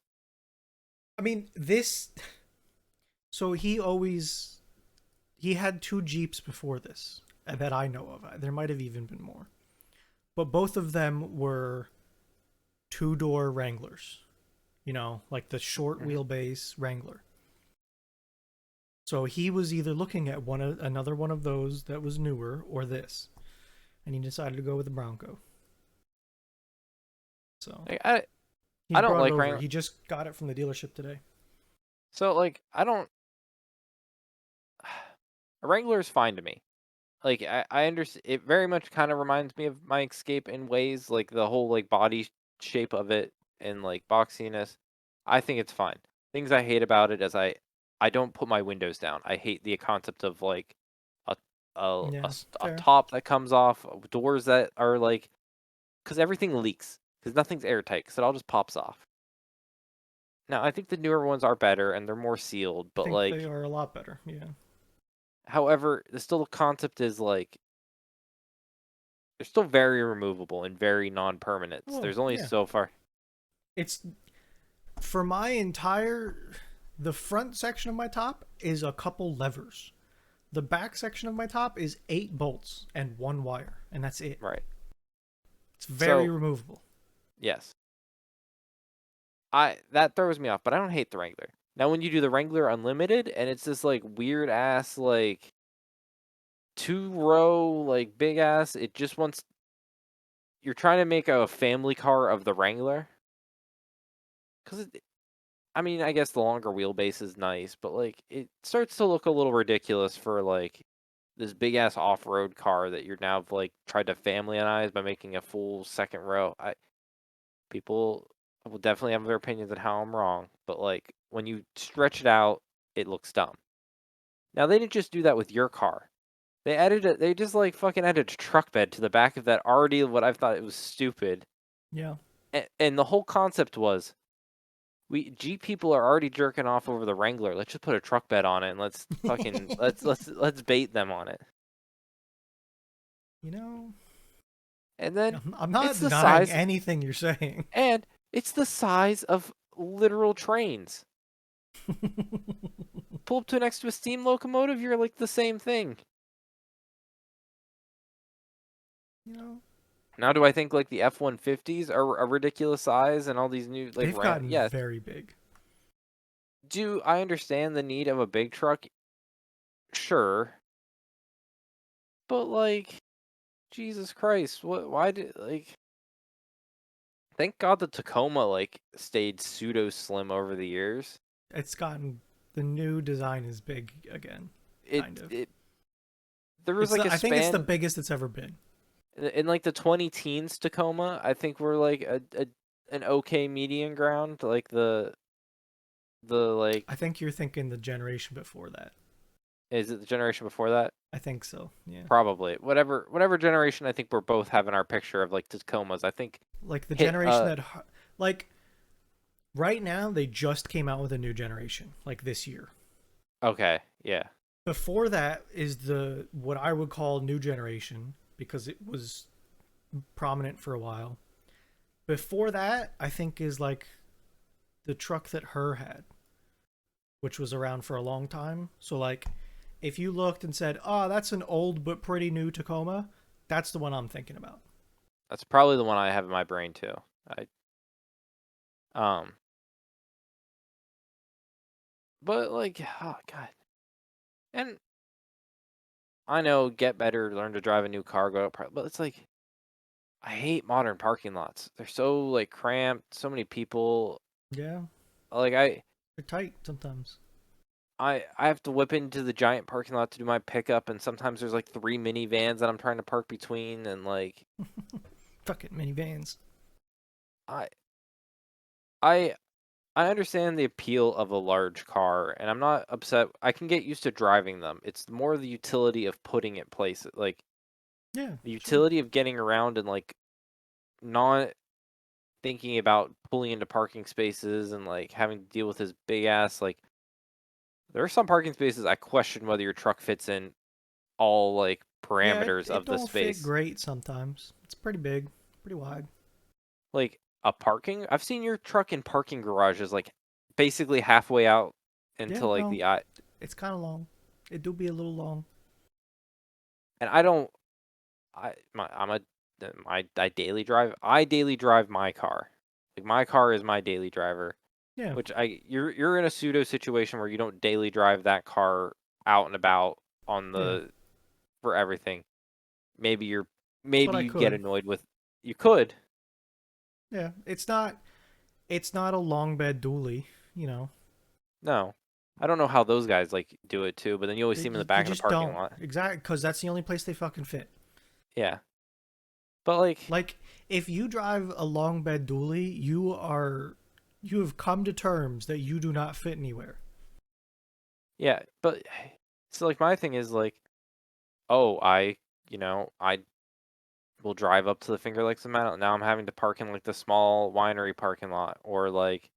I mean, this so he had two Jeeps before this that I know of. There might have even been more. But both of them were two-door Wranglers. You know, like the short Hmm. wheelbase Wrangler. So he was either looking at another one of those that was newer or this, and he decided to go with the Bronco. So Like, he's I don't brought it like over. Wrangler. He just got it from the dealership today. So like I don't a Wrangler is fine to me. Like I understand it very much kind of reminds me of my Escape in ways, like the whole like body shape of it and like boxiness. I think it's fine. Things I hate about it is I don't put my windows down. I hate the concept of like a Yeah, a fair. top that comes off, doors that are like because everything leaks because nothing's airtight because it all just pops off. Now I think the newer ones are better and they're more sealed, I but think they like are a lot better. Yeah. however, the concept is like they're still very removable and very non-permanent. Well, There's only yeah. so far. It's for my entire the front section of my top is a couple levers. The back section of my top is 8 bolts and one wire, and that's it. Right. It's very So, removable. yes. I that throws me off, but I don't hate the Wrangler. Now when you do the Wrangler Unlimited and it's this like weird ass like two row like big ass, it just wants you're trying to make a family car of the Wrangler cuz I mean, I guess the longer wheelbase is nice, but like it starts to look a little ridiculous for like this big ass off-road car that you're now like tried to familyize by making a full second row. I People will definitely have their opinions on how I'm wrong, but like when you stretch it out, it looks dumb. Now they didn't just do that with your car. They added it. They just like fucking added a truck bed to the back of that already. What I thought it was stupid, Yeah. and the whole concept was we Jeep people are already jerking off over the Wrangler. Let's just put a truck bed on it and let's fucking let's bait them on it. You know, And then I'm not it's the denying size anything you're saying. and it's the size of literal trains. Pull up to next to a steam locomotive, you're like the same thing. You know, Now, do I think like the F-150s are a ridiculous size and all these new like they've ram? gotten Yes. very big. Do I understand the need of a big truck? Sure, but like Jesus Christ, what? Why did like? Thank God the Tacoma like stayed pseudo slim over the years. It's gotten the new design is big again, It kind of. it there was like a I think it's the span biggest it's ever been. in like the 20 teens Tacoma. I think we're like a an okay median ground. Like the I like think you're thinking the generation before that. is it the generation before that? I think so. Yeah. Probably. Whatever generation I think we're both having our picture of like Tacomas. I think Like the hit generation that like right now they just came out with a new generation like this year. okay, yeah. Before that is the what I would call new generation because it was prominent for a while. Before that, I think is like the truck that her had, which was around for a long time. So like if you looked and said, "Oh, that's an old but pretty new Tacoma," that's the one I'm thinking about. That's probably the one I have in my brain too. I um but like oh god. And I know get better, learn to drive a new car, go but it's like I hate modern parking lots. They're so like cramped, so many people. Yeah, Like they're tight sometimes. I have to whip into the giant parking lot to do my pickup, and sometimes there's like three minivans that I'm trying to park between, and like Fucking minivans. I I I understand the appeal of a large car, and I'm not upset. I can get used to driving them. It's more the utility of putting it places, like Yeah, the sure. utility of getting around and like not thinking about pulling into parking spaces and like having to deal with this big ass like there are some parking spaces I question whether your truck fits in all like Yeah, parameters it of the don't fit space. great sometimes. It's pretty big, pretty wide. Like a parking, I've seen your truck in parking garages like basically halfway out into Yeah, like no, the I it's kind of long. It do be a little long. and I don't I'm a I daily drive. I daily drive my car. Like my car is my daily driver, Yeah, which I you're in a pseudo situation where you don't daily drive that car out and about on yeah. the for everything. Maybe you're But maybe I you get could. annoyed with you could. Yeah, it's not a long bed dually. You know, No. I don't know how those guys like do it too, but then you always see them in the you back of the just parking don't lot. exactly because that's the only place they fucking fit. Yeah. But like Like if you drive a long bed dually, you have come to terms that you do not fit anywhere. yeah, but so like my thing is like, oh, I will drive up to the Finger Lakes amount. Now I'm having to park in like the small winery parking lot or like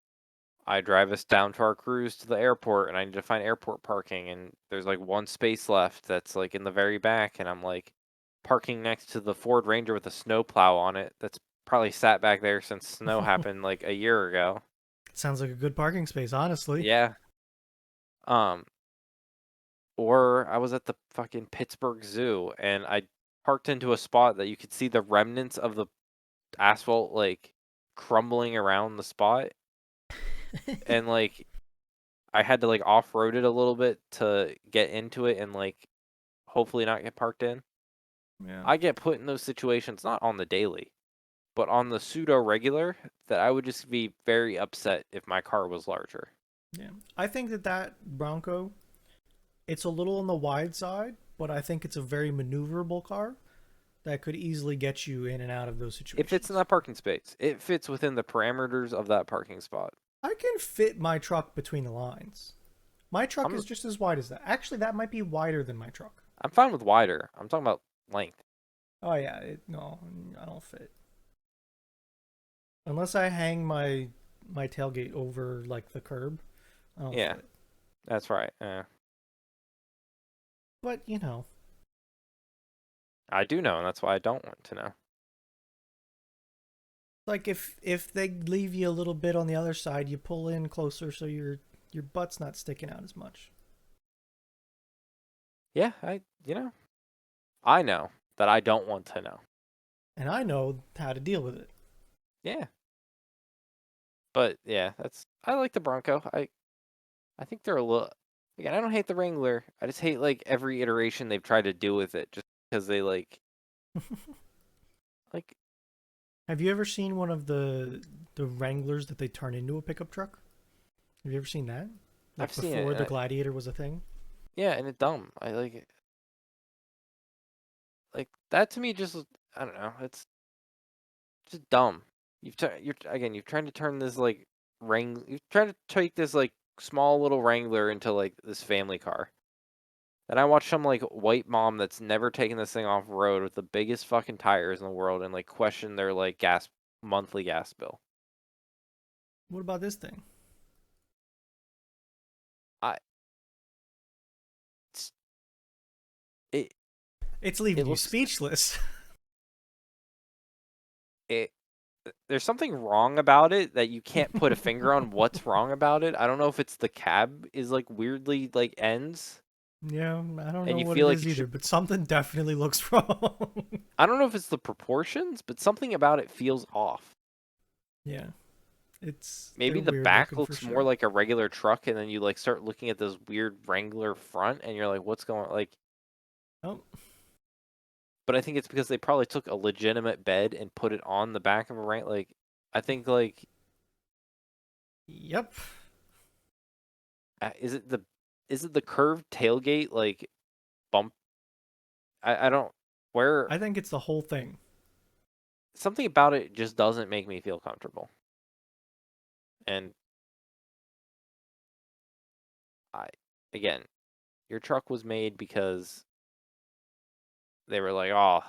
I drive us down to our cruise to the airport and I need to find airport parking and there's like one space left that's like in the very back and I'm like parking next to the Ford Ranger with a snowplow on it that's probably sat back there since snow happened like a year ago. Sounds like a good parking space, honestly. Yeah. Um or I was at the fucking Pittsburgh Zoo and I parked into a spot that you could see the remnants of the asphalt like crumbling around the spot and like I had to like off-road it a little bit to get into it and like hopefully not get parked in. Yeah. I get put in those situations not on the daily, but on the pseudo regular that I would just be very upset if my car was larger. Yeah. I think that Bronco, it's a little on the wide side, but I think it's a very maneuverable car that could easily get you in and out of those It fits in situations. that parking space. It fits within the parameters of that parking spot. I can fit my truck between the lines. My truck I'm is just as wide as that. Actually, that might be wider than my truck. I'm fine with wider. I'm talking about length. Oh yeah, no, I don't fit. Unless I hang my tailgate over like the curb, I don't Yeah, fit. that's right. But you know, I do know, and that's why I don't want to know. like if they leave you a little bit on the other side, you pull in closer so your butt's not sticking out as much. Yeah, I know that I don't want to know. And I know how to deal with it. Yeah, but yeah, that's I like the Bronco. I think they're a little. Again, I don't hate the Wrangler. I just hate like every iteration they've tried to do with it, just because they like Have you ever seen one of the Wranglers that they turn into a pickup truck? Have you ever seen that? I've Like seen it, before and the Gladiator was a thing? yeah, and it's dumb. I like that to me. Just I don't know. It's just dumb. You're trying to turn this like You're trying to take this like small little Wrangler into like this family car. And I watched some like white mom that's never taken this thing off road with the biggest fucking tires in the world and like question their like monthly gas bill. What about this thing? I it's, it It's it leaving you looks speechless. it there's something wrong about it that you can't put a finger on what's wrong about it. I don't know if it's the cab is like weirdly like ends Yeah, I don't know and you what it feel like is it should. either, but something definitely looks wrong. I don't know if it's the proportions, but something about it feels off. Yeah, Maybe they're the weird back looking for looks more sure. like a regular truck, and then you like start looking at this weird Wrangler front, and you're like, "What's going?" Like, Oh, but I think it's because they probably took a legitimate bed and put it on the back of a Wrangler. Like, I think like, yep. uh, is it the is it the curved tailgate like bump? I don't where I think it's the whole thing. something about it just doesn't make me feel comfortable. And I again, your truck was made because they were like, "Oh,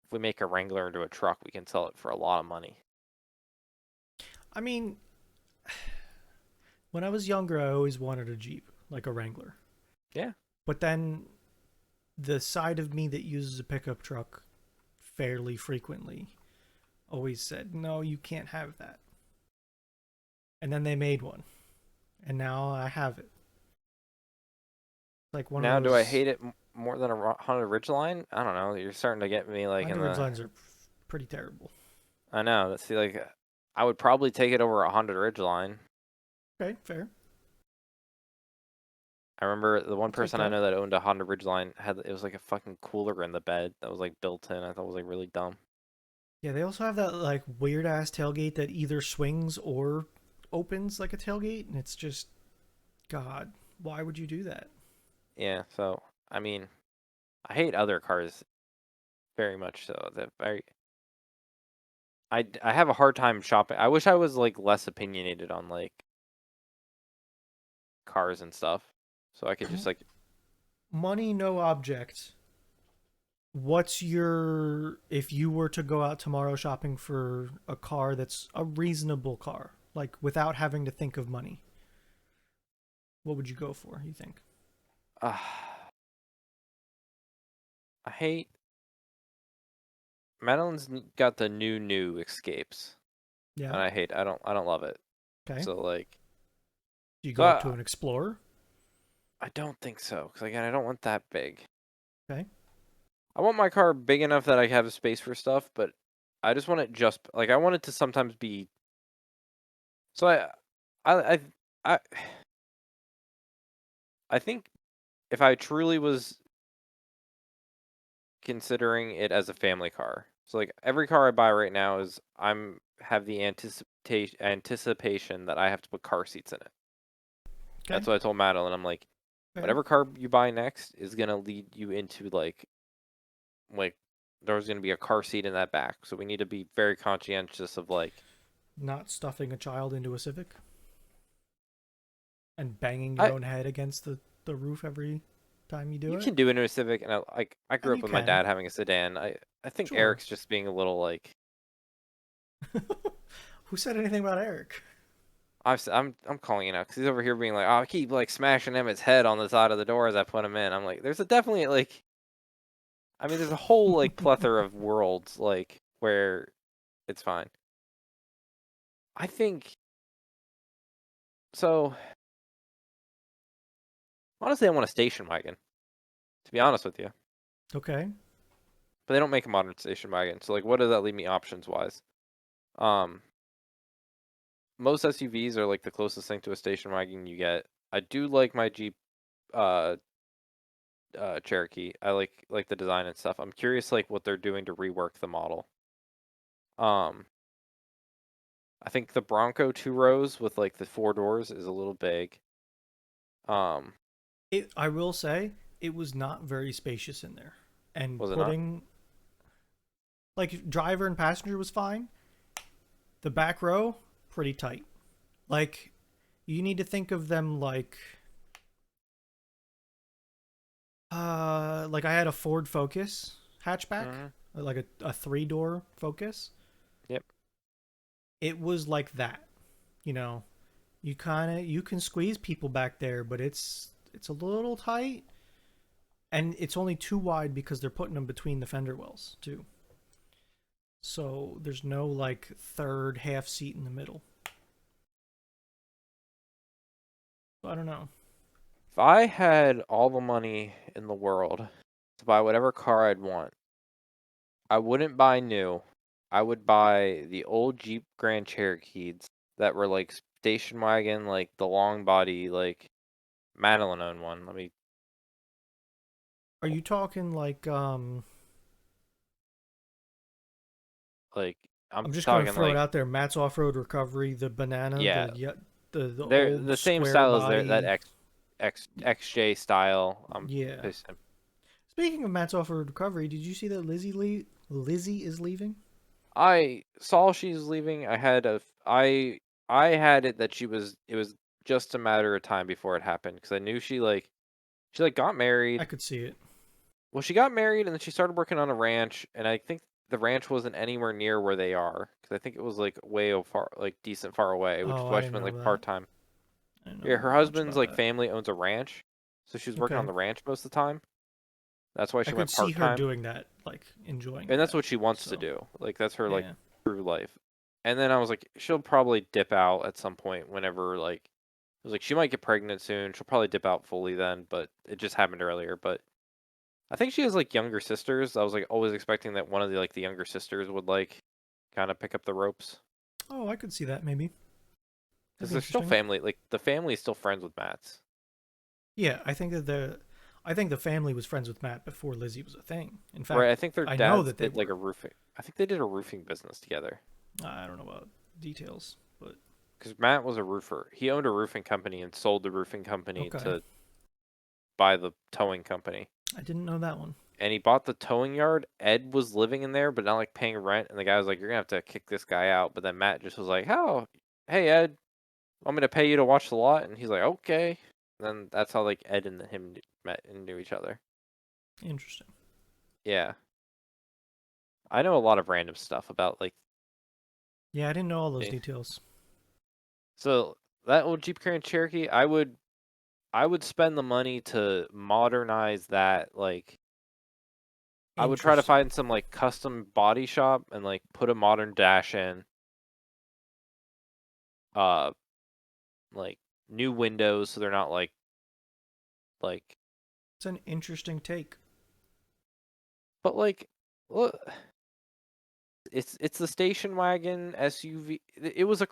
if we make a Wrangler into a truck, we can sell it for a lot of money." I mean, when I was younger, I always wanted a Jeep, like a Wrangler. Yeah. But then the side of me that uses a pickup truck fairly frequently always said, no, you can't have that. And then they made one, and now I have it. Like one of Now, do I those hate it more than a Honda Ridgeline? I don't know. You're starting to get me like in Honda the. Ridgelines are pretty terrible. I know. Let's see, like, I would probably take it over a Honda Ridgeline. Okay, fair. I remember the one I'll take person I that. know that owned a Honda Ridgeline had it was like a fucking cooler in the bed that was like built in. I thought it was like really dumb. Yeah, they also have that like weird ass tailgate that either swings or opens like a tailgate, and it's just God, why would you do that? Yeah. So I mean, I hate other cars very much. So that I have a hard time shopping. I wish I was like less opinionated on like cars and stuff, so I could just like Money, no object. What's your if you were to go out tomorrow shopping for a car that's a reasonable car, like without having to think of money? What would you go for, you think? uh, I hate Madeline's got the new escapes, Yeah. and I don't love it. Okay. So like, Do you so go up to an Explorer? I don't think so because again I don't want that big. Okay. I want my car big enough that I have space for stuff, but I just want it just like I want it to sometimes be. So I I I think if I truly was considering it as a family car, so like every car I buy right now is I'm have the anticipation that I have to put car seats in it. Okay. That's what I told Madeline. I'm like, Fair. whatever car you buy next is gonna lead you into like there's gonna be a car seat in that back. So we need to be very conscientious of like Not stuffing a child into a Civic and banging your I own head against the roof every time you do you it. can do it in a Civic, and I grew And up you with my can. dad having a sedan. I think Sure. Eric's just being a little like Who said anything about Eric? I'm calling it out because he's over here being like, oh, I keep like smashing Emmett's head on the side of the door as I put him in. I'm like, there's a definitely like I mean, there's a whole like plethora of worlds like where it's fine. I think so. Honestly, I want a station wagon, to be honest with you. Okay. But they don't make a modern station wagon. So like what does that leave me options wise? Um most SUVs are like the closest thing to a station wagon you get. I do like my Jeep uh Cherokee. I like the design and stuff. I'm curious like what they're doing to rework the model. Um I think the Bronco two rows with like the four doors is a little big. Um, I will say it was not very spacious in there, and was it not? putting like driver and passenger was fine. The back row pretty tight. Like you need to think of them like I had a Ford Focus hatchback, Hmm. like a three-door Focus. Yep. It was like that. You know, you can squeeze people back there, but it's a little tight, and it's only too wide because they're putting them between the fender wells too. So there's no like third half seat in the middle. So I don't know. If I had all the money in the world to buy whatever car I'd want, I wouldn't buy new. I would buy the old Jeep Grand Cherokees that were like station wagon, like the long body, like Madeline owned one. Let me Are you talking like I'm I'm just gonna talking throw it like out there. Matt's Off Road Recovery, the banana, yeah, the they're old the same square style as that body. XJ style. Yeah. Pissing. Speaking of Matt's Off Road Recovery, did you see that Lizzie is leaving? I saw she's leaving. I had it that it was just a matter of time before it happened because I knew she like got I married. could see it. Well, she got married and then she started working on a ranch, and I think the ranch wasn't anywhere near where they are because I think it was like far, like decent far away, which is Oh, why I she didn't went know like that. part time. I didn't Yeah, know her much husband's about like that. family owns a ranch, so she was working on Okay. the ranch most of the time. That's why I she could went see part her time, doing that, like enjoying and that's that. what she wants to So, do. Like that's her like yeah. true life. And then I was like, she'll probably dip out at some point whenever like I was like, she might get pregnant soon. She'll probably dip out fully then, but it just happened earlier. But I think she has like younger sisters. I was like always expecting that one of the younger sisters would like kind of pick up the ropes Oh, I could see that maybe. That'd because be they're still interesting. family. Like the family is still friends with Matt's. Yeah, I think the family was friends with Matt before Lizzie was a thing. In Right, fact, I think their I know dads that they did like a were. roofing. I think they did a roofing business together I don't know about details, but because Matt was a roofer. He owned a roofing company and sold the roofing company okay. to buy the towing company. I didn't know that one. And he bought the towing yard. Ed was living in there, but not like paying rent. And the guy was like, "You're gonna have to kick this guy out." But then Matt just was like, "How? Hey Ed, want me to pay you to watch the lot?" And he's like, "Okay." And then that's how like Ed and him met and knew each other. Interesting. Yeah, I know a lot of random stuff about like. Yeah, I didn't know all those eh. details. So that old Jeep Grand Cherokee, I would spend the money to modernize that. Like, I would try to Interesting. find some like custom body shop and like put a modern dash in. Uh, like new windows so they're not like It's an interesting take. but like look, it's the station wagon SUV. It was a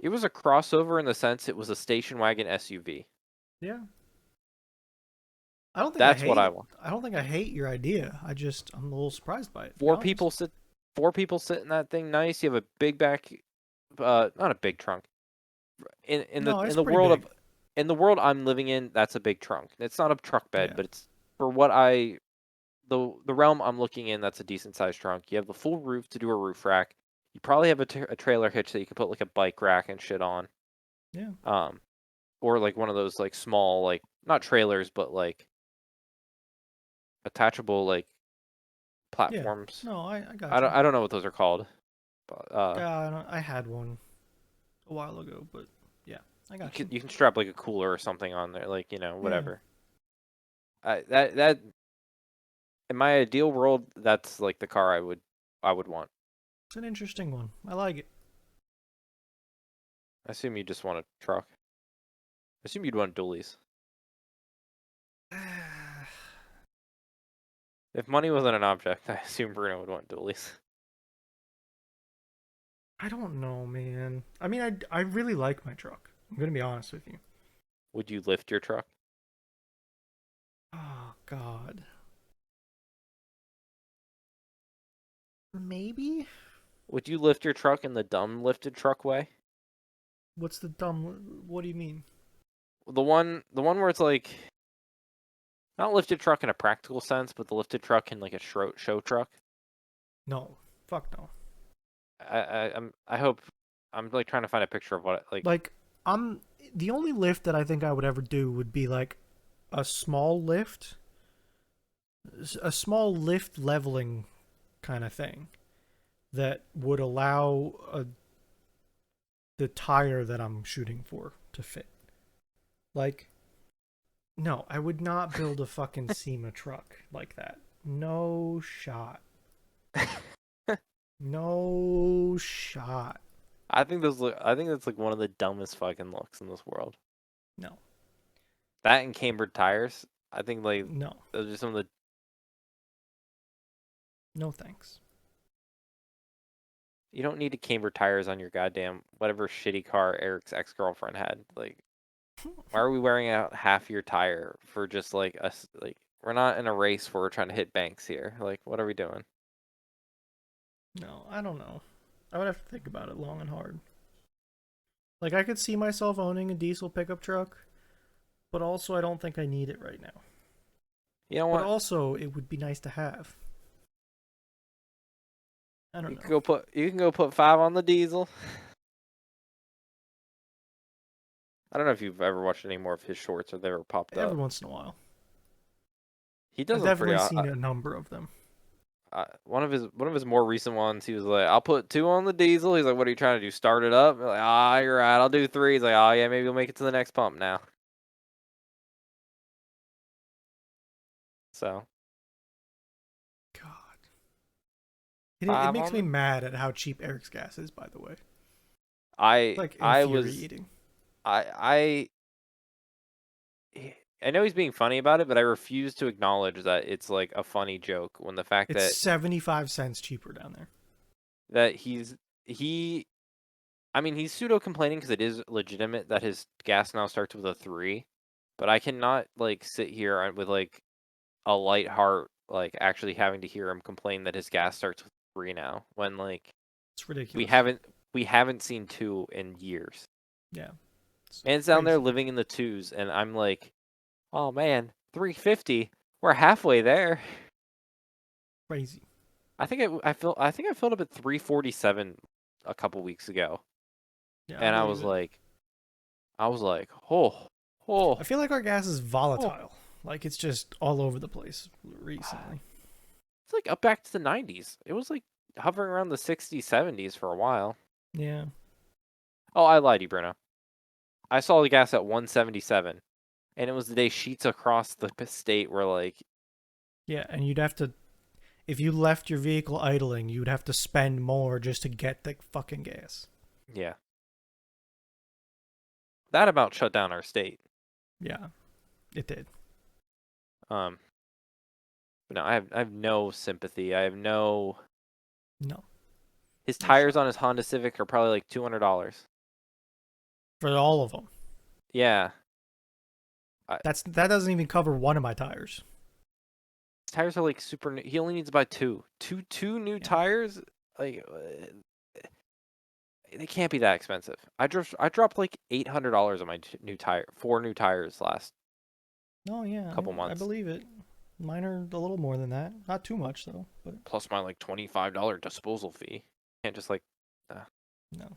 it was a crossover in the sense it was a station wagon SUV. Yeah. I don't think I That's what hate I it. want. I don't think I hate your idea. I'm a little surprised by it, to be Four honest. people sit in that thing nice. You have a big back not a big trunk. No, In it's the pretty world of big. in the world I'm living in, that's a big trunk. It's not a truck bed, Yeah. but it's for what I the realm I'm looking in, that's a decent sized trunk. You have the full roof to do a roof rack. You probably have a trailer hitch that you can put like a bike rack and shit on. Yeah. Um, or like one of those like small like not trailers but like attachable like Yeah. platforms. No, I got you. I don't know what those are called. But I had one a while ago, but yeah, I got you. you can strap like a cooler or something on there, like Yeah. whatever. That in my ideal world, that's like the car I would want. It's an interesting one. I like it. I assume you just want a truck. I assume you'd want dualies. If money wasn't an object, I assume Bruno would want dualies. I don't know, man. I mean, I really like my truck. I'm gonna be honest with you. Would you lift your truck? Oh God. Maybe. Would you lift your truck in the dumb lifted truck way? What's the dumb? What do you mean? the one where it's like not lifted truck in a practical sense, but the lifted truck in like a show truck. No, fuck no. I hope I'm like trying to find a picture of what like Like I'm the only lift that I think I would ever do would be like a small lift, a small lift leveling kind of thing that would allow the tire that I'm shooting for to fit. Like, no, I would not build a fucking SEMA truck like that. No shot. No shot. I think that's like one of the dumbest fucking looks in this world. No. That and cambered tires. I think like No. those are some of the No thanks. you don't need to camber tires on your goddamn whatever shitty car Eric's ex-girlfriend had. Like why are we wearing out half your tire for just like us like we're not in a race where we're trying to hit banks here. Like what are we doing? No, I don't know. I would have to think about it long and hard. Like, I could see myself owning a diesel pickup truck, but also I don't think I need it right now. You know But what? also, it would be nice to have. I don't know. You can go put 5 on the diesel. I don't know if you've ever watched any more of his shorts or they ever popped Every up. once in a while. He does I've them pretty definitely seen a number of them. one of his more recent ones, he was like, "I'll put 2 on the diesel." He's like, "What are you trying to do? Start it up?" I'm like, "Ah, you're right. I'll do 3." He's like, "Oh yeah, maybe we'll make it to the next pump now." So God. It 5 makes on me the. mad at how cheap Eric's gas is, by the way. I Like, I was infuriating. I I know he's being funny about it, but I refuse to acknowledge that it's like a funny joke when the fact It's 75 cents cheaper down there. that he I mean he's pseudo complaining because it is legitimate that his gas now starts with a 3, but I cannot like sit here with like a light heart, like, actually having to hear him complain that his gas starts with 3 now when, like, It's we ridiculous. haven't we haven't seen 2 in years. Yeah. It's Man's down there crazy. living in the 2s, and I'm like, "Oh, man, 350? We're halfway there." Crazy. I think I filled up at 347 a couple weeks ago, Yeah, I and believe it. I was like, "Oh, oh, I feel like our gas is oh." volatile. Like, it's just all over the place recently. It's like up back to the 90s. It was, like, hovering around the 60s, 70s for a while. Yeah. Oh, I lied to you, Bruno. I saw the gas at 177, and it was the day sheets across the state were like, Yeah, and you'd have to if you left your vehicle idling, you'd have to spend more just to get the fucking gas. yeah, that about shut down our state. Yeah, it did. Um, but no, I have no sympathy. I have no. No, His no tires shot. on his Honda Civic are probably like $200. For all of them. Yeah, I, That doesn't even cover one of my tires. his tires are like super new. He only needs to buy two new Yeah. tires. Like, they can't be that expensive. I dropped like $800 on my new tire, 4 new tires last Oh yeah, couple I months. believe it. Mine are a little more than that. Not too much though, but Plus my like $25 disposal fee. Can't just like. Uh, no.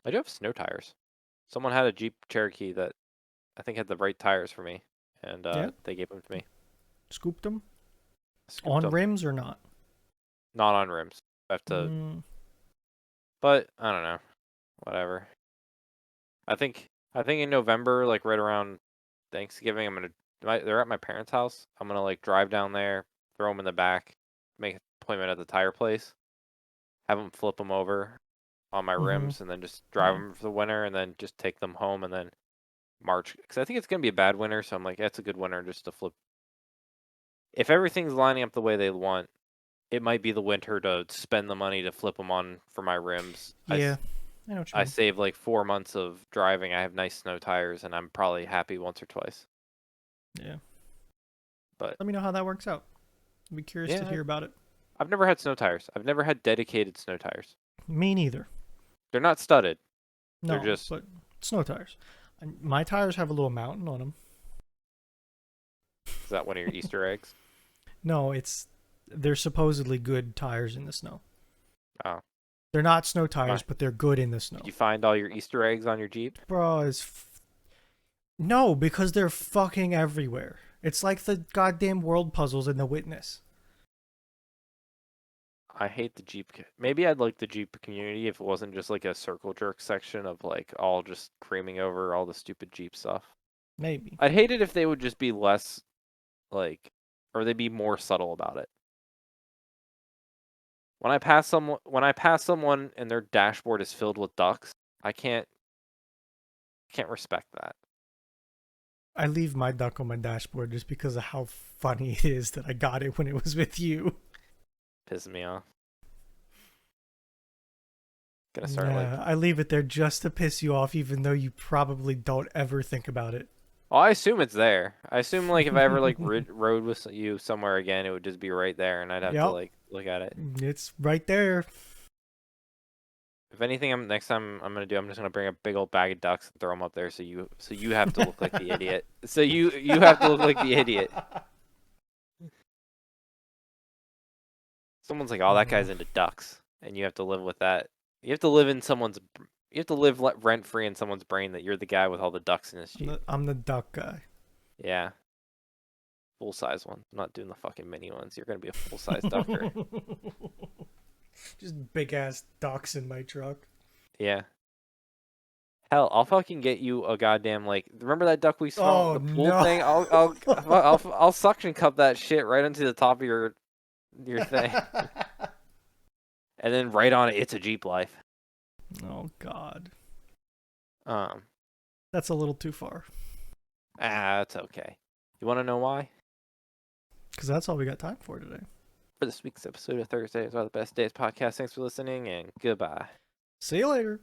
I do have snow tires. Someone had a Jeep Cherokee that I think had the right tires for me, and Yeah, they gave them to me. scooped them Scooped on them, rims or not. not on rims. I have to, Mm, but I don't know. Whatever. I think in November, like right around Thanksgiving, they're at my parents' house. I'm gonna like drive down there, throw them in the back, make an appointment at the tire place, have them flip them over on my mm-hmm. rims, and then just drive Yeah. them for the winter, and then just take them home, and then March, because I think it's gonna be a bad winter. So I'm like, that's a good winter just to flip. If everything's lining up the way they want, it might be the winter to spend the money to flip them on for my rims. Yeah. I know what you I mean. save like 4 months of driving. I have nice snow tires, and I'm probably happy once or twice. Yeah. But Let me know how that works out. I'd be curious to yeah, hear about it. I've never had snow tires. I've never had dedicated snow tires. Me neither. They're not studded. They're No, just but snow tires. My tires have a little mountain on them. Is that one of your Easter eggs? No, they're supposedly good tires in the snow. Oh, They're not snow my. tires, but they're good in the Did snow. you find all your Easter eggs on your Jeep? Bro, no, because they're fucking everywhere. It's like the goddamn world puzzles in The Witness. I hate the Jeep. Maybe I'd like the Jeep community if it wasn't just like a circle jerk section of like all just creaming over all the stupid Jeep stuff. Maybe. I'd hate it if they would just be less like, or they'd be more subtle about it. When I pass someone and their dashboard is filled with ducks, I can't respect that. I leave my duck on my dashboard just because of how funny it is that I got it when it was with you. Pisses me off. Gonna start like, Yeah, I leave it there just to piss you off, even though you probably don't ever think about it. oh, I assume it's there. I assume like if I ever like rode with you somewhere again, it would just be right there, and I'd have to Yep, like look at it. it's right there. If anything, next time I'm just gonna bring a big old bag of ducks and throw them up there, so you have to look like the idiot. So you have to look like the idiot. Someone's like, oh, that Uh, guy's into ducks, and you have to live with that. You have to live in someone's. You have to live rent free in someone's brain that you're the guy with all the ducks in his Jeep. I'm the duck guy. Yeah, full size one. I'm not doing the fucking mini ones. You're gonna be a full size ducker. Just big ass ducks in my truck. Yeah. Hell, I'll fucking get you a goddamn like. Remember that duck we saw Oh the pool no. thing? I'll suction cup that shit right into the top of your thing, and then right on it, it's a Jeep Life. Oh god. Um, That's a little too far. that's okay. You want to know why? Because that's all we got time for today. For this week's episode of Thursdays Are the Best Days podcast. Thanks for listening, and goodbye. See you later.